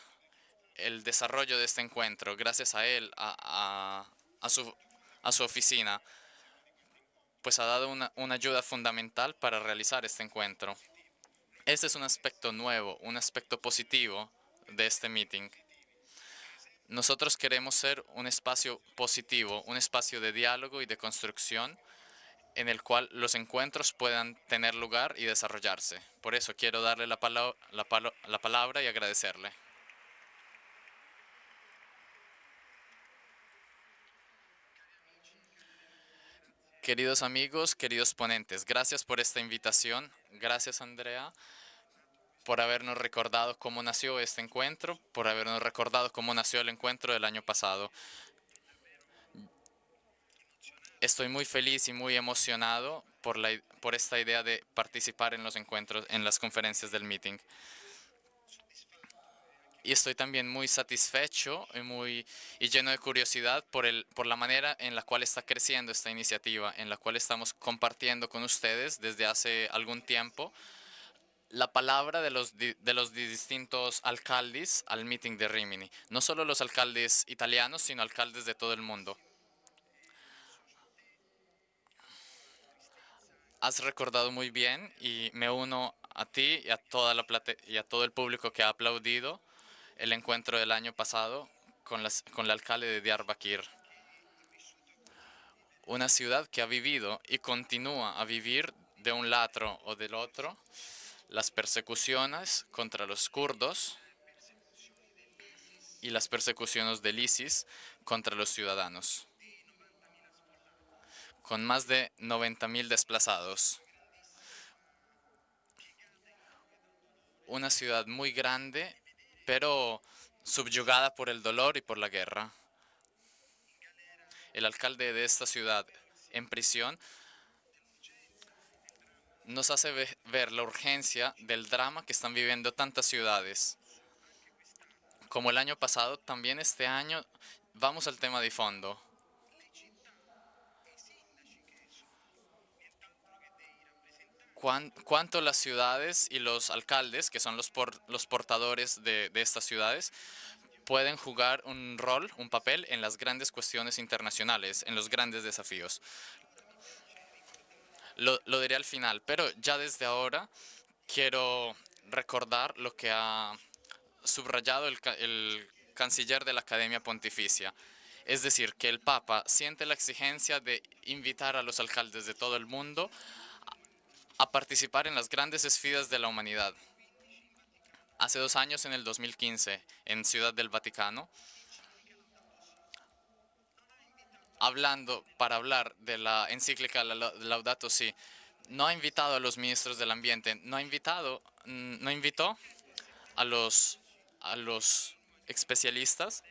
C: el desarrollo de este encuentro. Gracias a él, a su oficina, pues ha dado una ayuda fundamental para realizar este encuentro. Este es un aspecto nuevo, un aspecto positivo de este meeting. Nosotros queremos ser un espacio positivo, un espacio de diálogo y de construcción en el cual los encuentros puedan tener lugar y desarrollarse. Por eso quiero darle la palabra y agradecerle. Queridos amigos, queridos ponentes, gracias por esta invitación. Gracias, Andrea, por habernos recordado cómo nació este encuentro, por habernos recordado cómo nació el encuentro del año pasado. Estoy muy feliz y muy emocionado por esta idea de participar en los encuentros, en las conferencias del meeting. Y estoy también muy satisfecho y lleno de curiosidad por la manera en la cual está creciendo esta iniciativa, en la cual estamos compartiendo con ustedes desde hace algún tiempo la palabra de los distintos alcaldes al meeting de Rimini. No solo los alcaldes italianos, sino alcaldes de todo el mundo. Has recordado muy bien y me uno a ti y a todo el público que ha aplaudido el encuentro del año pasado con el alcalde de Diyarbakir. Una ciudad que ha vivido y continúa a vivir de un lado o del otro las persecuciones contra los kurdos y las persecuciones del ISIS contra los ciudadanos, con más de 90.000 desplazados. Una ciudad muy grande, pero subyugada por el dolor y por la guerra. El alcalde de esta ciudad en prisión nos hace ver la urgencia del drama que están viviendo tantas ciudades. Como el año pasado, también este año vamos al tema de fondo. Cuánto las ciudades y los alcaldes, que son los portadores de estas ciudades, pueden jugar un rol, un papel en las grandes cuestiones internacionales, en los grandes desafíos. Lo diré al final, pero ya desde ahora quiero recordar lo que ha subrayado el canciller de la Academia Pontificia. Es decir, que el Papa siente la exigencia de invitar a los alcaldes de todo el mundo a participar en las grandes esfidas de la humanidad. Hace 2 años, en el 2015, en Ciudad del Vaticano, para hablar de la encíclica Laudato Si, no ha invitado a los ministros del ambiente, no invitó a los especialistas,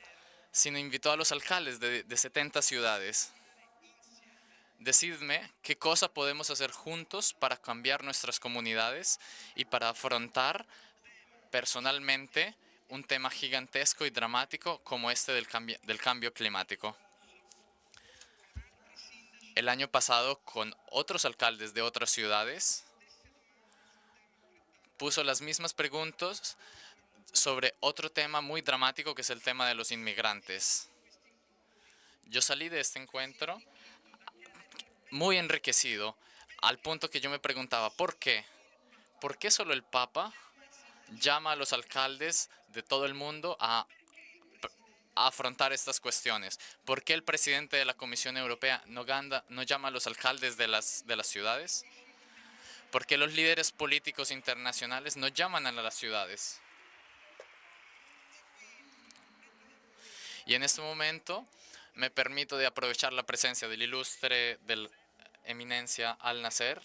C: sino invitó a los alcaldes de 70 ciudades. Decidme qué cosa podemos hacer juntos para cambiar nuestras comunidades y para afrontar personalmente un tema gigantesco y dramático como este del cambio climático. El año pasado, con otros alcaldes de otras ciudades, puso las mismas preguntas sobre otro tema muy dramático, que es el tema de los inmigrantes. Yo salí de este encuentro muy enriquecido, al punto que yo me preguntaba, ¿por qué? ¿Por qué solo el Papa llama a los alcaldes de todo el mundo a afrontar estas cuestiones? ¿Por qué el presidente de la Comisión Europea no llama a los alcaldes de las ciudades? ¿Por qué los líderes políticos internacionales no llaman a las ciudades? Y en este momento me permito de aprovechar la presencia del ilustre, del eminencia Al-Nasser,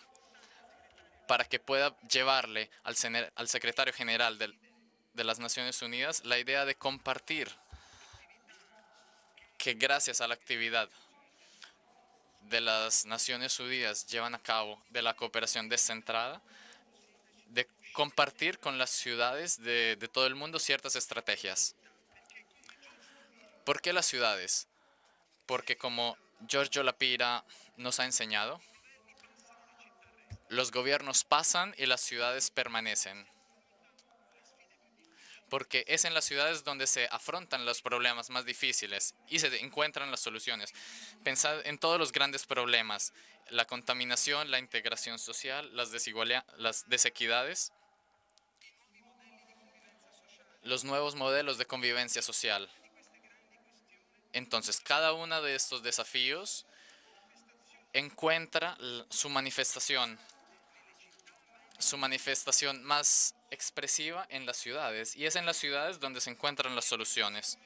C: para que pueda llevarle al secretario general de las Naciones Unidas la idea de compartir que gracias a la actividad de las Naciones Unidas llevan a cabo de la cooperación descentrada, de compartir con las ciudades de todo el mundo ciertas estrategias. ¿Por qué las ciudades? Porque como Giorgio La Pira nos ha enseñado, los gobiernos pasan y las ciudades permanecen. Porque es en las ciudades donde se afrontan los problemas más difíciles y se encuentran las soluciones. Pensad en todos los grandes problemas: la contaminación, la integración social, las desequidades, los nuevos modelos de convivencia social. Entonces, cada uno de estos desafíos encuentra su manifestación más expresiva en las ciudades, y es en las ciudades donde se encuentran las soluciones.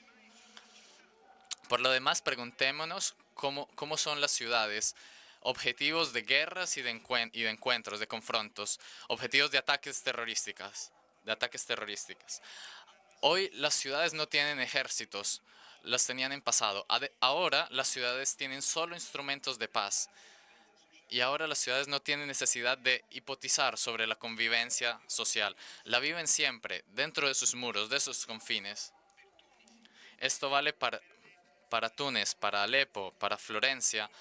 C: Por lo demás, preguntémonos cómo son las ciudades, objetivos de guerras y de encuentros, de confrontos, objetivos de ataques terrorísticas. Hoy las ciudades no tienen ejércitos, las tenían en pasado. Ahora las ciudades tienen solo instrumentos de paz. Y ahora las ciudades no tienen necesidad de hipotizar sobre la convivencia social. La viven siempre dentro de sus muros, de sus confines. Esto vale para Túnez, para Alepo, para Florencia,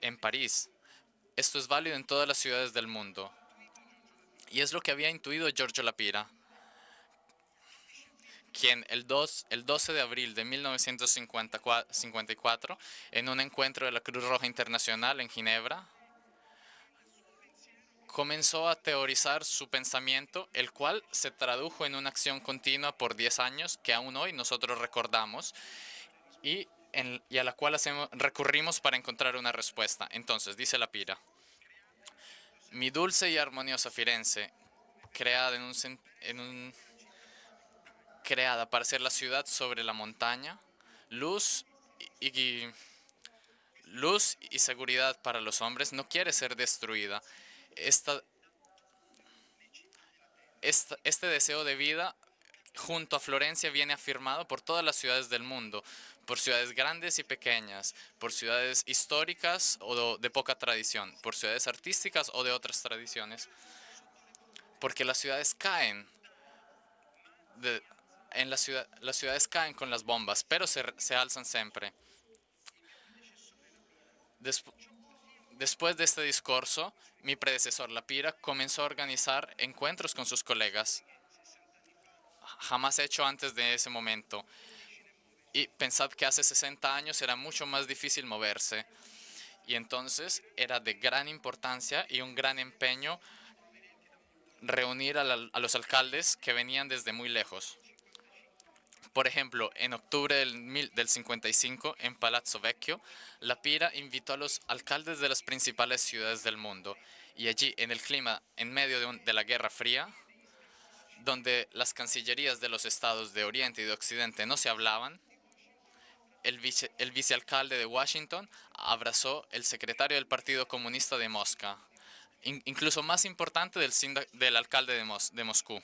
C: en París. Esto es válido en todas las ciudades del mundo. Y es lo que había intuido Giorgio La Pira, quien el 12 de abril de 1954, en un encuentro de la Cruz Roja Internacional en Ginebra, comenzó a teorizar su pensamiento, el cual se tradujo en una acción continua por 10 años que aún hoy nosotros recordamos y a la cual recurrimos para encontrar una respuesta. Entonces, dice La Pira: mi dulce y armoniosa Firenze, creada para ser la ciudad sobre la montaña, luz y seguridad para los hombres, no quiere ser destruida. Este deseo de vida junto a Florencia viene afirmado por todas las ciudades del mundo, por ciudades grandes y pequeñas, por ciudades históricas o de poca tradición, por ciudades artísticas o de otras tradiciones, porque las ciudades caen. Las ciudades caen con las bombas, pero se alzan siempre. Después de este discurso, mi predecesor La Pira comenzó a organizar encuentros con sus colegas, jamás hecho antes de ese momento. Y pensad que hace 60 años era mucho más difícil moverse. Y entonces era de gran importancia y un gran empeño reunir a los alcaldes que venían desde muy lejos. Por ejemplo, en octubre del 55, en Palazzo Vecchio, La Pira invitó a los alcaldes de las principales ciudades del mundo. Y allí, en el clima, en medio de la Guerra Fría, donde las cancillerías de los estados de Oriente y de Occidente no se hablaban, el vicealcalde de Washington abrazó el secretario del Partido Comunista de Mosca, incluso más importante del alcalde de Moscú.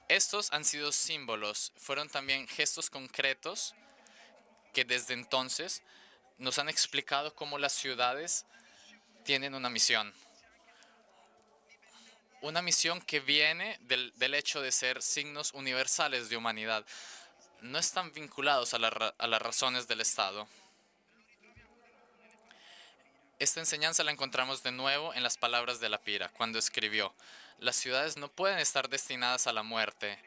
C: Estos han sido símbolos, fueron también gestos concretos que desde entonces nos han explicado cómo las ciudades tienen una misión. Una misión que viene del hecho de ser signos universales de humanidad. No están vinculados a las razones del Estado. Esta enseñanza la encontramos de nuevo en las palabras de La Pira, cuando escribió: las ciudades no pueden estar destinadas a la muerte,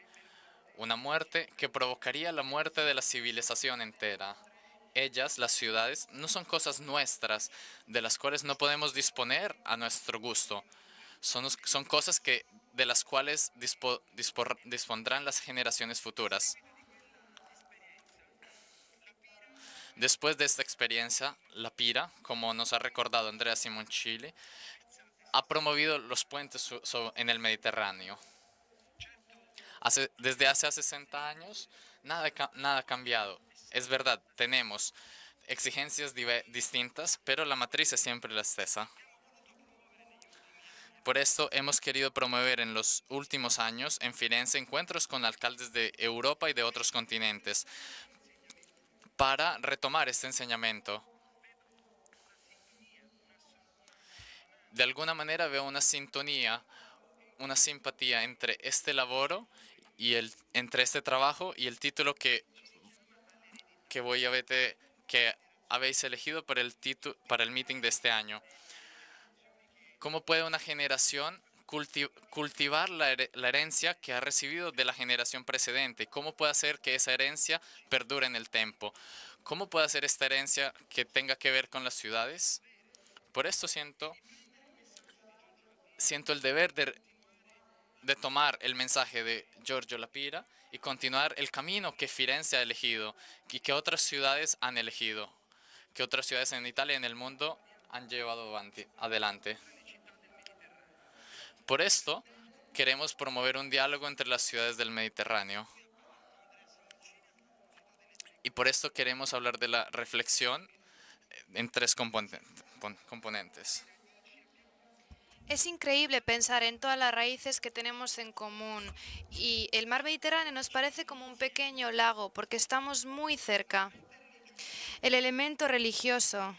C: una muerte que provocaría la muerte de la civilización entera. Ellas, las ciudades, no son cosas nuestras, de las cuales no podemos disponer a nuestro gusto. Son cosas de las cuales dispondrán las generaciones futuras. Después de esta experiencia, La Pira, como nos ha recordado Andrea Simoncilli, ha promovido los puentes en el Mediterráneo. Desde hace 60 años, nada ha cambiado. Es verdad, tenemos exigencias distintas, pero la matriz es siempre la esa. Por esto hemos querido promover en los últimos años en Firenze encuentros con alcaldes de Europa y de otros continentes para retomar este enseñamiento. De alguna manera veo una sintonía, una simpatía entre este laboro y entre este trabajo y el título que habéis elegido para el meeting de este año. ¿Cómo puede una generación cultivar la herencia que ha recibido de la generación precedente? ¿Cómo puede hacer que esa herencia perdure en el tiempo? ¿Cómo puede hacer esta herencia que tenga que ver con las ciudades? Por esto siento el deber de tomar el mensaje de Giorgio La Pira y continuar el camino que Firenze ha elegido y que otras ciudades han elegido, que otras ciudades en Italia y en el mundo han llevado adelante. Por esto, queremos promover un diálogo entre las ciudades del Mediterráneo. Y por esto queremos hablar de la reflexión en tres componentes.
B: Es increíble pensar en todas las raíces que tenemos en común y el mar Mediterráneo nos parece como un pequeño lago porque estamos muy cerca. El elemento religioso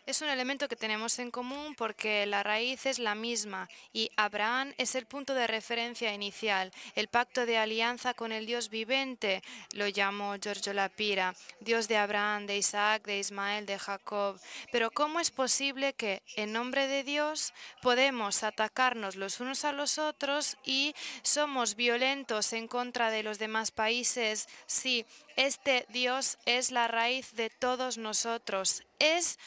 B: es un elemento que tenemos en común porque la raíz es la misma y Abraham es el punto de referencia inicial. El pacto de alianza con el Dios vivente lo llamó Giorgio La Pira, Dios de Abraham, de Isaac, de Ismael, de Jacob. Pero ¿cómo es posible que en nombre de Dios podemos atacarnos los unos a los otros y somos violentos en contra de los demás países si este Dios es la raíz de todos nosotros? Es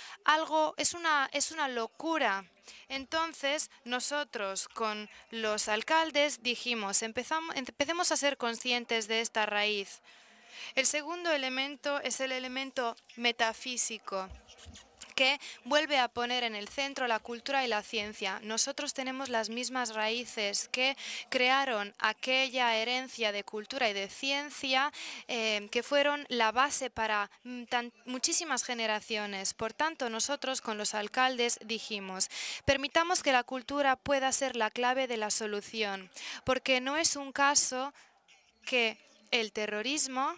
B: una locura. Entonces, nosotros con los alcaldes dijimos, empecemos a ser conscientes de esta raíz. El segundo elemento es el elemento metafísico, que vuelve a poner en el centro la cultura y la ciencia. Nosotros tenemos las mismas raíces que crearon aquella herencia de cultura y de ciencia que fueron la base para muchísimas generaciones. Por tanto, nosotros con los alcaldes dijimos, permitamos que la cultura pueda ser la clave de la solución, porque no es un caso que el terrorismo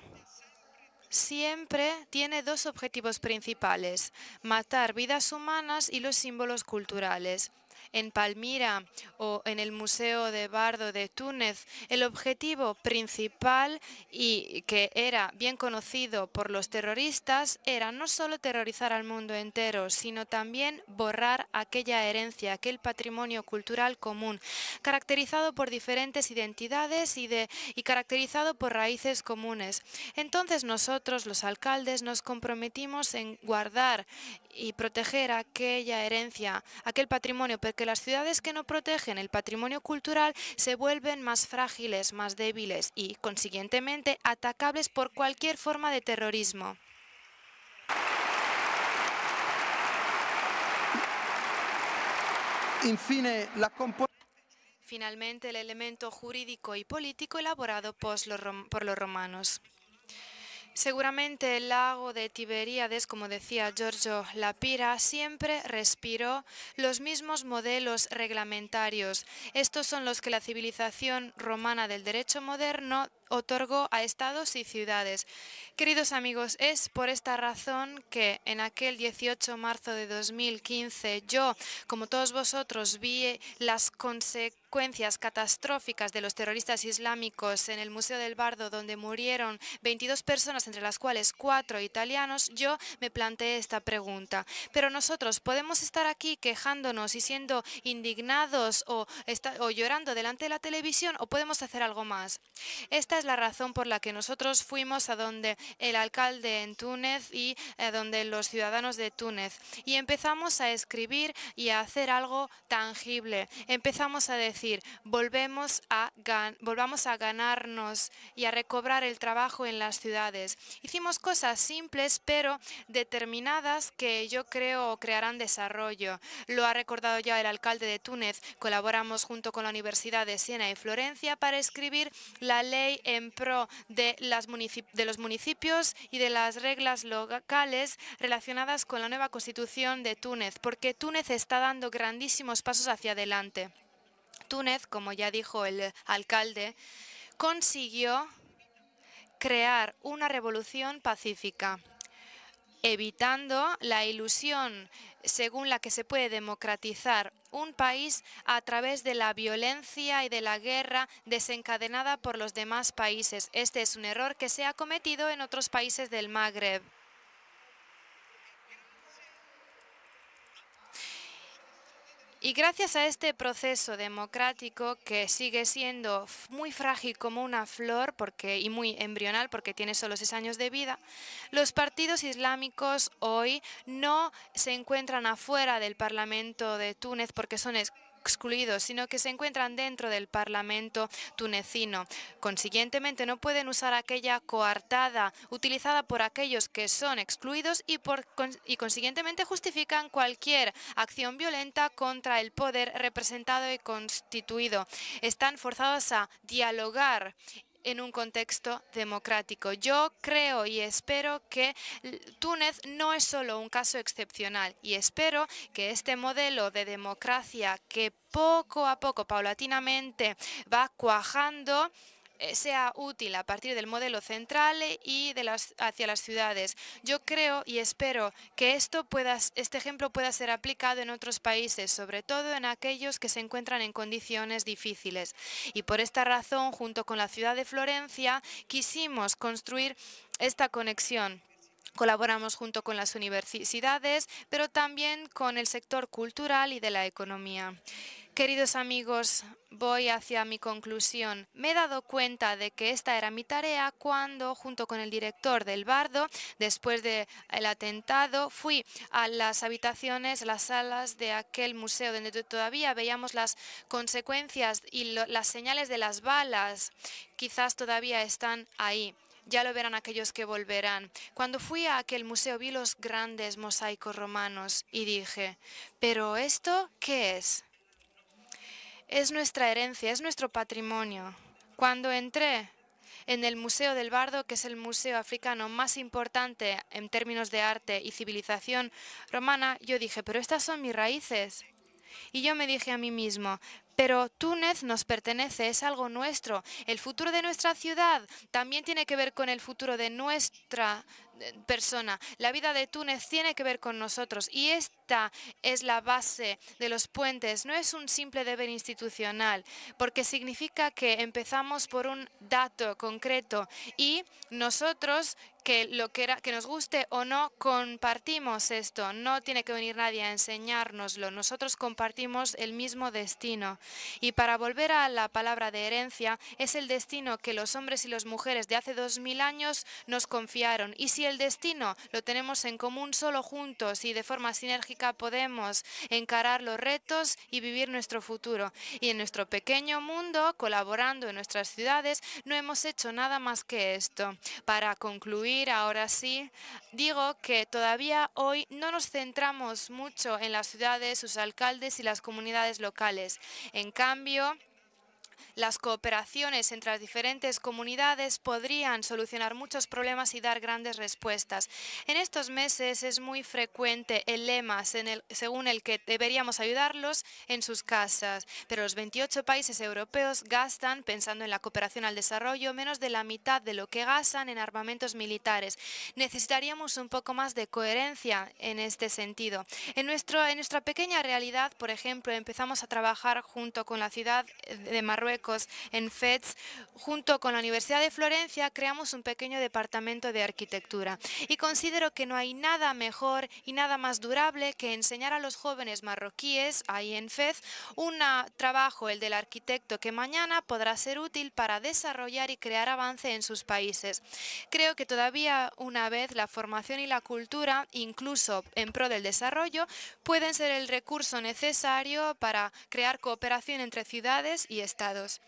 B: siempre tiene dos objetivos principales: matar vidas humanas y los símbolos culturales. En Palmira o en el Museo de Bardo de Túnez, el objetivo principal y que era bien conocido por los terroristas era no solo terrorizar al mundo entero, sino también borrar aquella herencia, aquel patrimonio cultural común, caracterizado por diferentes identidades y caracterizado por raíces comunes. Entonces nosotros, los alcaldes, nos comprometimos en guardar y proteger aquella herencia, aquel patrimonio, porque las ciudades que no protegen el patrimonio cultural se vuelven más frágiles, más débiles y, consiguientemente, atacables por cualquier forma de terrorismo. Finalmente, el elemento jurídico y político elaborado por los romanos. Seguramente el lago de Tiberíades, como decía Giorgio La Pira, siempre respiró los mismos modelos reglamentarios. Estos son los que la civilización romana del derecho moderno otorgó a estados y ciudades. Queridos amigos, es por esta razón que en aquel 18 de marzo de 2015 yo, como todos vosotros, vi las consecuencias catastróficas de los terroristas islámicos en el Museo del Bardo, donde murieron 22 personas, entre las cuales 4 italianos. Yo me planteé esta pregunta: pero nosotros podemos estar aquí quejándonos y siendo indignados o llorando delante de la televisión, o podemos hacer algo más. Esta es la razón por la que nosotros fuimos a donde el alcalde en Túnez y a donde los ciudadanos de Túnez y empezamos a escribir y a hacer algo tangible. Empezamos a decir, volvamos a ganarnos y a recobrar el trabajo en las ciudades. Hicimos cosas simples pero determinadas que yo creo crearán desarrollo. Lo ha recordado ya el alcalde de Túnez. Colaboramos junto con la Universidad de Siena y Florencia para escribir la ley en pro de los municipios y de las reglas locales relacionadas con la nueva Constitución de Túnez, porque Túnez está dando grandísimos pasos hacia adelante. Túnez, como ya dijo el alcalde, consiguió crear una revolución pacífica, evitando la ilusión según la que se puede democratizar un país a través de la violencia y de la guerra desencadenada por los demás países. Este es un error que se ha cometido en otros países del Magreb. Y gracias a este proceso democrático, que sigue siendo muy frágil como una flor y muy embrional porque tiene solo 6 años de vida, los partidos islámicos hoy no se encuentran afuera del Parlamento de Túnez porque son excluidos, sino que se encuentran dentro del Parlamento tunecino. Consiguientemente, no pueden usar aquella coartada utilizada por aquellos que son excluidos y consiguientemente justifican cualquier acción violenta contra el poder representado y constituido. Están forzados a dialogar en un contexto democrático. Yo creo y espero que Túnez no es solo un caso excepcional y espero que este modelo de democracia que poco a poco, paulatinamente, va cuajando, sea útil a partir del modelo central y hacia las ciudades. Yo creo y espero que este ejemplo pueda ser aplicado en otros países, sobre todo en aquellos que se encuentran en condiciones difíciles. Y por esta razón, junto con la ciudad de Florencia, quisimos construir esta conexión. Colaboramos junto con las universidades, pero también con el sector cultural y de la economía. Queridos amigos, voy hacia mi conclusión. Me he dado cuenta de que esta era mi tarea cuando, junto con el director del Bardo, después del atentado, fui a las habitaciones, las salas de aquel museo donde todavía veíamos las consecuencias y las señales de las balas. Quizás todavía están ahí. Ya lo verán aquellos que volverán. Cuando fui a aquel museo vi los grandes mosaicos romanos y dije, ¿pero esto qué es? Es nuestra herencia, es nuestro patrimonio. Cuando entré en el Museo del Bardo, que es el museo africano más importante en términos de arte y civilización romana, yo dije, pero estas son mis raíces. Y yo me dije a mí mismo, pero Túnez nos pertenece, es algo nuestro. El futuro de nuestra ciudad también tiene que ver con el futuro de nuestra persona. La vida de Túnez tiene que ver con nosotros y esta es la base de los puentes. No es un simple deber institucional, porque significa que empezamos por un dato concreto y nosotros, que nos guste o no, compartimos esto. No tiene que venir nadie a enseñárnoslo. Nosotros compartimos el mismo destino. Y para volver a la palabra de herencia, es el destino que los hombres y las mujeres de hace 2000 años nos confiaron. Y si el destino lo tenemos en común, solo juntos y de forma sinérgica podemos encarar los retos y vivir nuestro futuro. Y en nuestro pequeño mundo, colaborando en nuestras ciudades, no hemos hecho nada más que esto. Para concluir, ahora sí, digo que todavía hoy no nos centramos mucho en las ciudades, sus alcaldes y las comunidades locales. En cambio, las cooperaciones entre las diferentes comunidades podrían solucionar muchos problemas y dar grandes respuestas. En estos meses es muy frecuente el lema según el que deberíamos ayudarlos en sus casas, pero los 28 países europeos gastan, pensando en la cooperación al desarrollo, menos de la mitad de lo que gastan en armamentos militares. Necesitaríamos un poco más de coherencia en este sentido. En nuestra pequeña realidad, por ejemplo, empezamos a trabajar junto con la ciudad de Marruecos, en Fez, junto con la Universidad de Florencia, creamos un pequeño departamento de arquitectura. Y considero que no hay nada mejor y nada más durable que enseñar a los jóvenes marroquíes, ahí en Fez, un trabajo, el del arquitecto, que mañana podrá ser útil para desarrollar y crear avance en sus países. Creo que todavía una vez la formación y la cultura, incluso en pro del desarrollo, pueden ser el recurso necesario para crear cooperación entre ciudades y estados.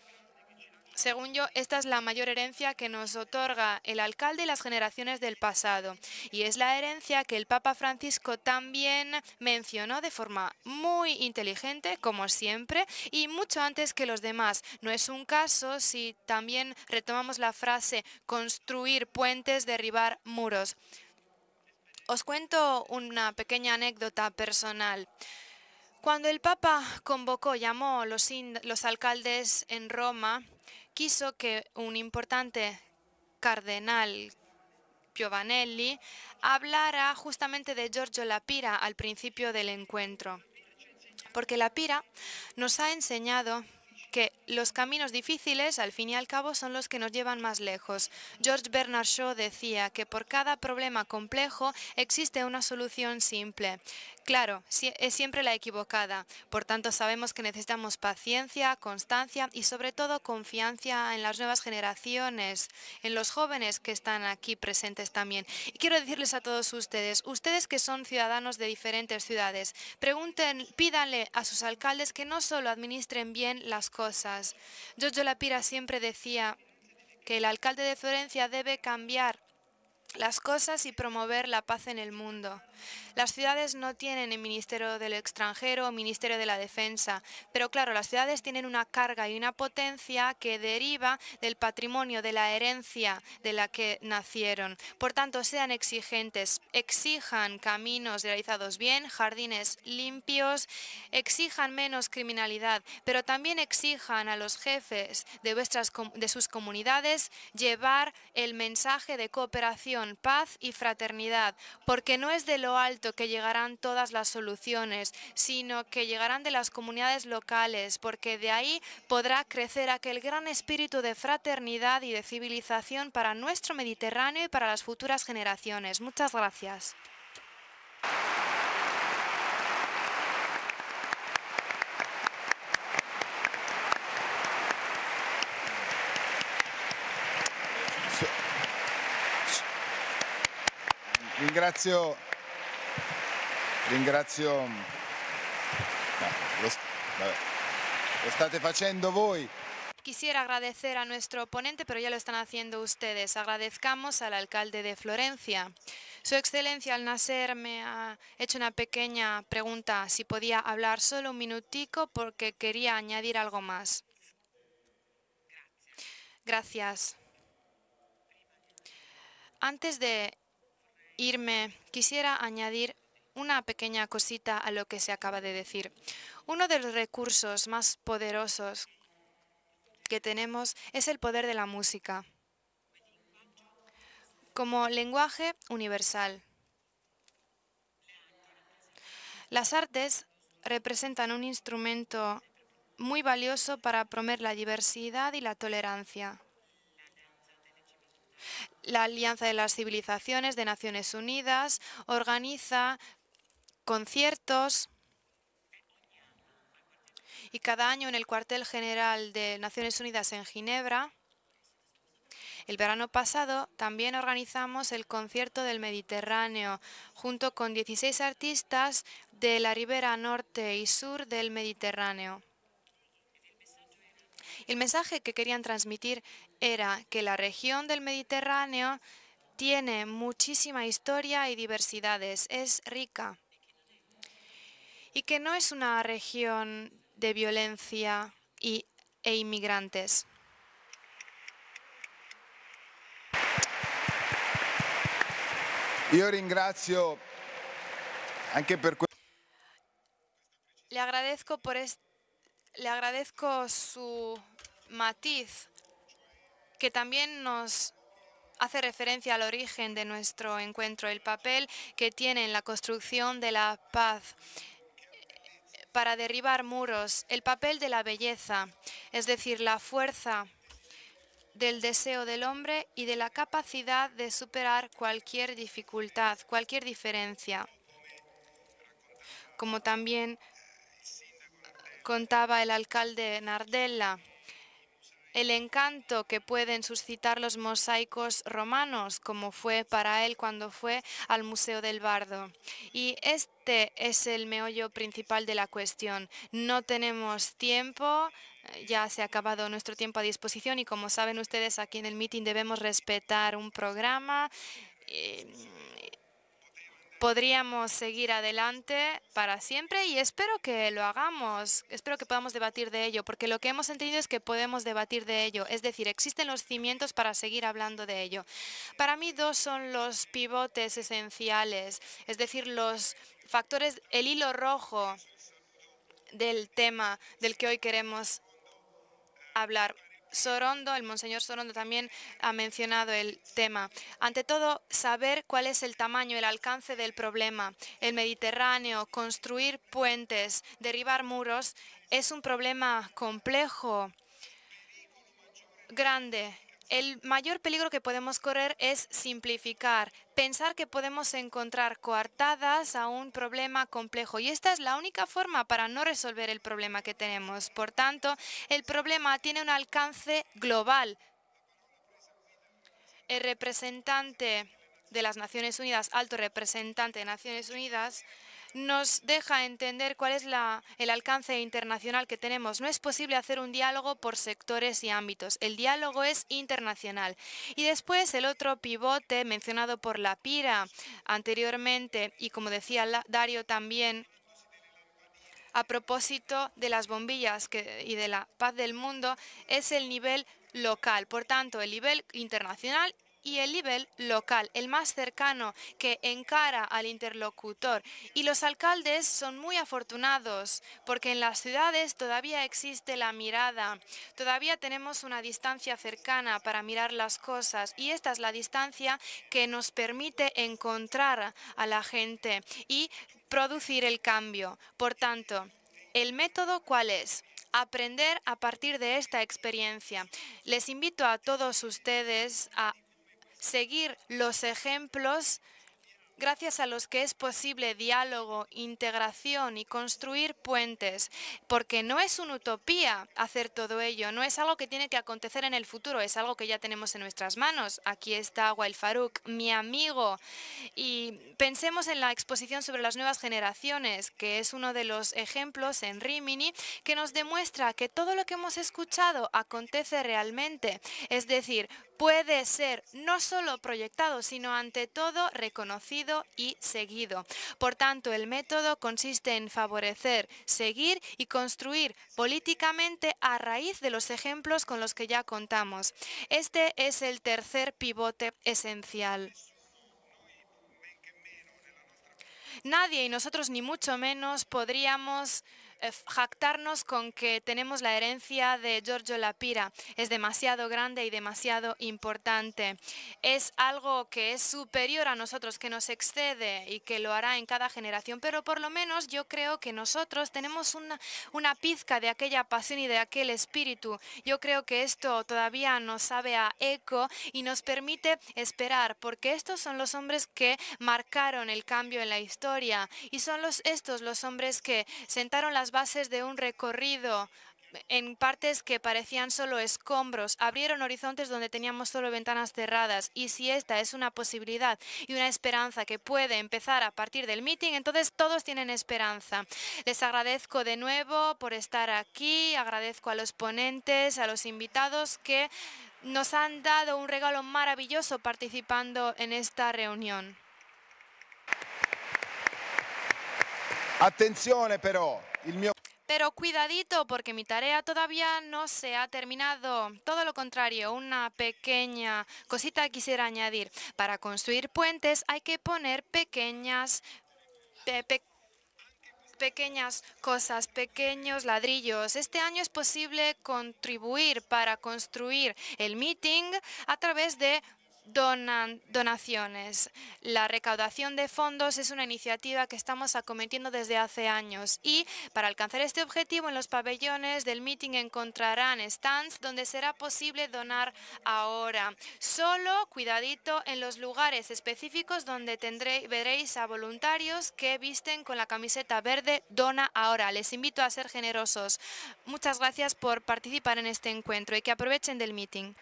B: Según yo, esta es la mayor herencia que nos otorga el alcalde y las generaciones del pasado. Y es la herencia que el Papa Francisco también mencionó de forma muy inteligente, como siempre, y mucho antes que los demás. No es un caso si también retomamos la frase construir puentes, derribar muros. Os cuento una pequeña anécdota personal. Cuando el Papa llamó a los alcaldes en Roma, quiso que un importante cardenal, Piovanelli, hablara justamente de Giorgio La Pira al principio del encuentro. Porque La Pira nos ha enseñado que los caminos difíciles, al fin y al cabo, son los que nos llevan más lejos. George Bernard Shaw decía que por cada problema complejo existe una solución simple. Claro, es siempre la equivocada. Por tanto, sabemos que necesitamos paciencia, constancia y sobre todo confianza en las nuevas generaciones, en los jóvenes que están aquí presentes también. Y quiero decirles a todos ustedes que son ciudadanos de diferentes ciudades, pídanle a sus alcaldes que no solo administren bien las cosas. Giorgio La Pira siempre decía que el alcalde de Florencia debe cambiar las cosas y promover la paz en el mundo. Las ciudades no tienen el Ministerio del Extranjero o Ministerio de la Defensa, pero claro, las ciudades tienen una carga y una potencia que deriva del patrimonio, de la herencia de la que nacieron. Por tanto, sean exigentes, exijan caminos realizados bien, jardines limpios, exijan menos criminalidad, pero también exijan a los jefes de sus comunidades llevar el mensaje de cooperación, paz y fraternidad, porque no es de lo alto que llegarán todas las soluciones, sino que llegarán de las comunidades locales, porque de ahí podrá crecer aquel gran espíritu de fraternidad y de civilización para nuestro Mediterráneo y para las futuras generaciones. Muchas gracias.
A: Ringrazio. Lo state facendo voi.
B: Quisiera agradecer a nuestro ponente, pero ya lo están haciendo ustedes. Agradezcamos al alcalde de Florencia. Su Excelencia Al Nasser me ha hecho una pequeña pregunta, si podía hablar solo un minutico porque quería añadir algo más. Gracias. Antes de irme, quisiera añadir una pequeña cosita a lo que se acaba de decir. Uno de los recursos más poderosos que tenemos es el poder de la música como lenguaje universal. Las artes representan un instrumento muy valioso para promover la diversidad y la tolerancia. La Alianza de las Civilizaciones de Naciones Unidas organiza conciertos y cada año en el cuartel general de Naciones Unidas en Ginebra, el verano pasado, también organizamos el concierto del Mediterráneo junto con 16 artistas de la ribera norte y sur del Mediterráneo. El mensaje que querían transmitir era que la región del Mediterráneo tiene muchísima historia y diversidades, es rica, y que no es una región de violencia e inmigrantes.
A: Io ringrazio anche per
B: Le agradezco su matiz, que también nos hace referencia al origen de nuestro encuentro, el papel que tiene en la construcción de la paz para derribar muros, el papel de la belleza, es decir, la fuerza del deseo del hombre y de la capacidad de superar cualquier dificultad, cualquier diferencia. Como también contaba el alcalde Nardella, el encanto que pueden suscitar los mosaicos romanos, como fue para él cuando fue al Museo del Bardo. Y este es el meollo principal de la cuestión. No tenemos tiempo, ya se ha acabado nuestro tiempo a disposición y como saben ustedes, aquí en el meeting debemos respetar un programa. Podríamos seguir adelante para siempre y espero que lo hagamos, espero que podamos debatir de ello, porque lo que hemos entendido es que podemos debatir de ello, es decir, existen los cimientos para seguir hablando de ello. Para mí dos son los pivotes esenciales, es decir, los factores, el hilo rojo del tema del que hoy queremos hablar. El monseñor Sorondo también ha mencionado el tema. Ante todo, saber cuál es el tamaño, el alcance del problema. El Mediterráneo, construir puentes, derribar muros, es un problema complejo, grande, El mayor peligro que podemos correr es simplificar, pensar que podemos encontrar coartadas a un problema complejo. Y esta es la única forma para no resolver el problema que tenemos. Por tanto, el problema tiene un alcance global. El representante de las Naciones Unidas, alto representante de Naciones Unidas, nos deja entender cuál es el alcance internacional que tenemos. No es posible hacer un diálogo por sectores y ámbitos. El diálogo es internacional. Y después el otro pivote mencionado por la Pira anteriormente, y como decía Dario también, a propósito de las bombillas y de la paz del mundo, es el nivel local. Por tanto, el nivel internacional y el nivel local, el más cercano, que encara al interlocutor. Y los alcaldes son muy afortunados porque en las ciudades todavía existe la mirada, todavía tenemos una distancia cercana para mirar las cosas, y esta es la distancia que nos permite encontrar a la gente y producir el cambio. Por tanto, ¿el método cuál es? Aprender a partir de esta experiencia. Les invito a todos ustedes a seguir los ejemplos gracias a los que es posible diálogo, integración y construir puentes, porque no es una utopía hacer todo ello, no es algo que tiene que acontecer en el futuro, es algo que ya tenemos en nuestras manos. Aquí está Wael Farouk, mi amigo, y pensemos en la exposición sobre las nuevas generaciones, que es uno de los ejemplos en Rimini que nos demuestra que todo lo que hemos escuchado acontece realmente, es decir, puede ser no solo proyectado, sino ante todo reconocido y seguido. Por tanto, el método consiste en favorecer, seguir y construir políticamente a raíz de los ejemplos con los que ya contamos. Este es el tercer pivote esencial. Nadie, y nosotros ni mucho menos, podríamos jactarnos con que tenemos la herencia de Giorgio La Pira. Es demasiado grande y demasiado importante. Es algo que es superior a nosotros, que nos excede y que lo hará en cada generación. Pero por lo menos yo creo que nosotros tenemos una pizca de aquella pasión y de aquel espíritu. Yo creo que esto todavía nos sabe a eco y nos permite esperar, porque estos son los hombres que marcaron el cambio en la historia y son estos los hombres que sentaron las bases de un recorrido en partes que parecían solo escombros, abrieron horizontes donde teníamos solo ventanas cerradas. Y si esta es una posibilidad y una esperanza que puede empezar a partir del meeting, entonces todos tienen esperanza. Les agradezco de nuevo por estar aquí, agradezco a los ponentes, a los invitados que nos han dado un regalo maravilloso participando en esta reunión.
A: Attenzione però,
B: Pero cuidadito, porque mi tarea todavía no se ha terminado. Todo lo contrario, una pequeña cosita quisiera añadir. Para construir puentes hay que poner pequeñas cosas, pequeños ladrillos. Este año es posible contribuir para construir el meeting a través de donaciones. La recaudación de fondos es una iniciativa que estamos acometiendo desde hace años, y para alcanzar este objetivo en los pabellones del meeting encontrarán stands donde será posible donar ahora. Solo cuidadito en los lugares específicos donde veréis a voluntarios que visten con la camiseta verde Dona ahora. Les invito a ser generosos. Muchas gracias por participar en este encuentro y que aprovechen del meeting.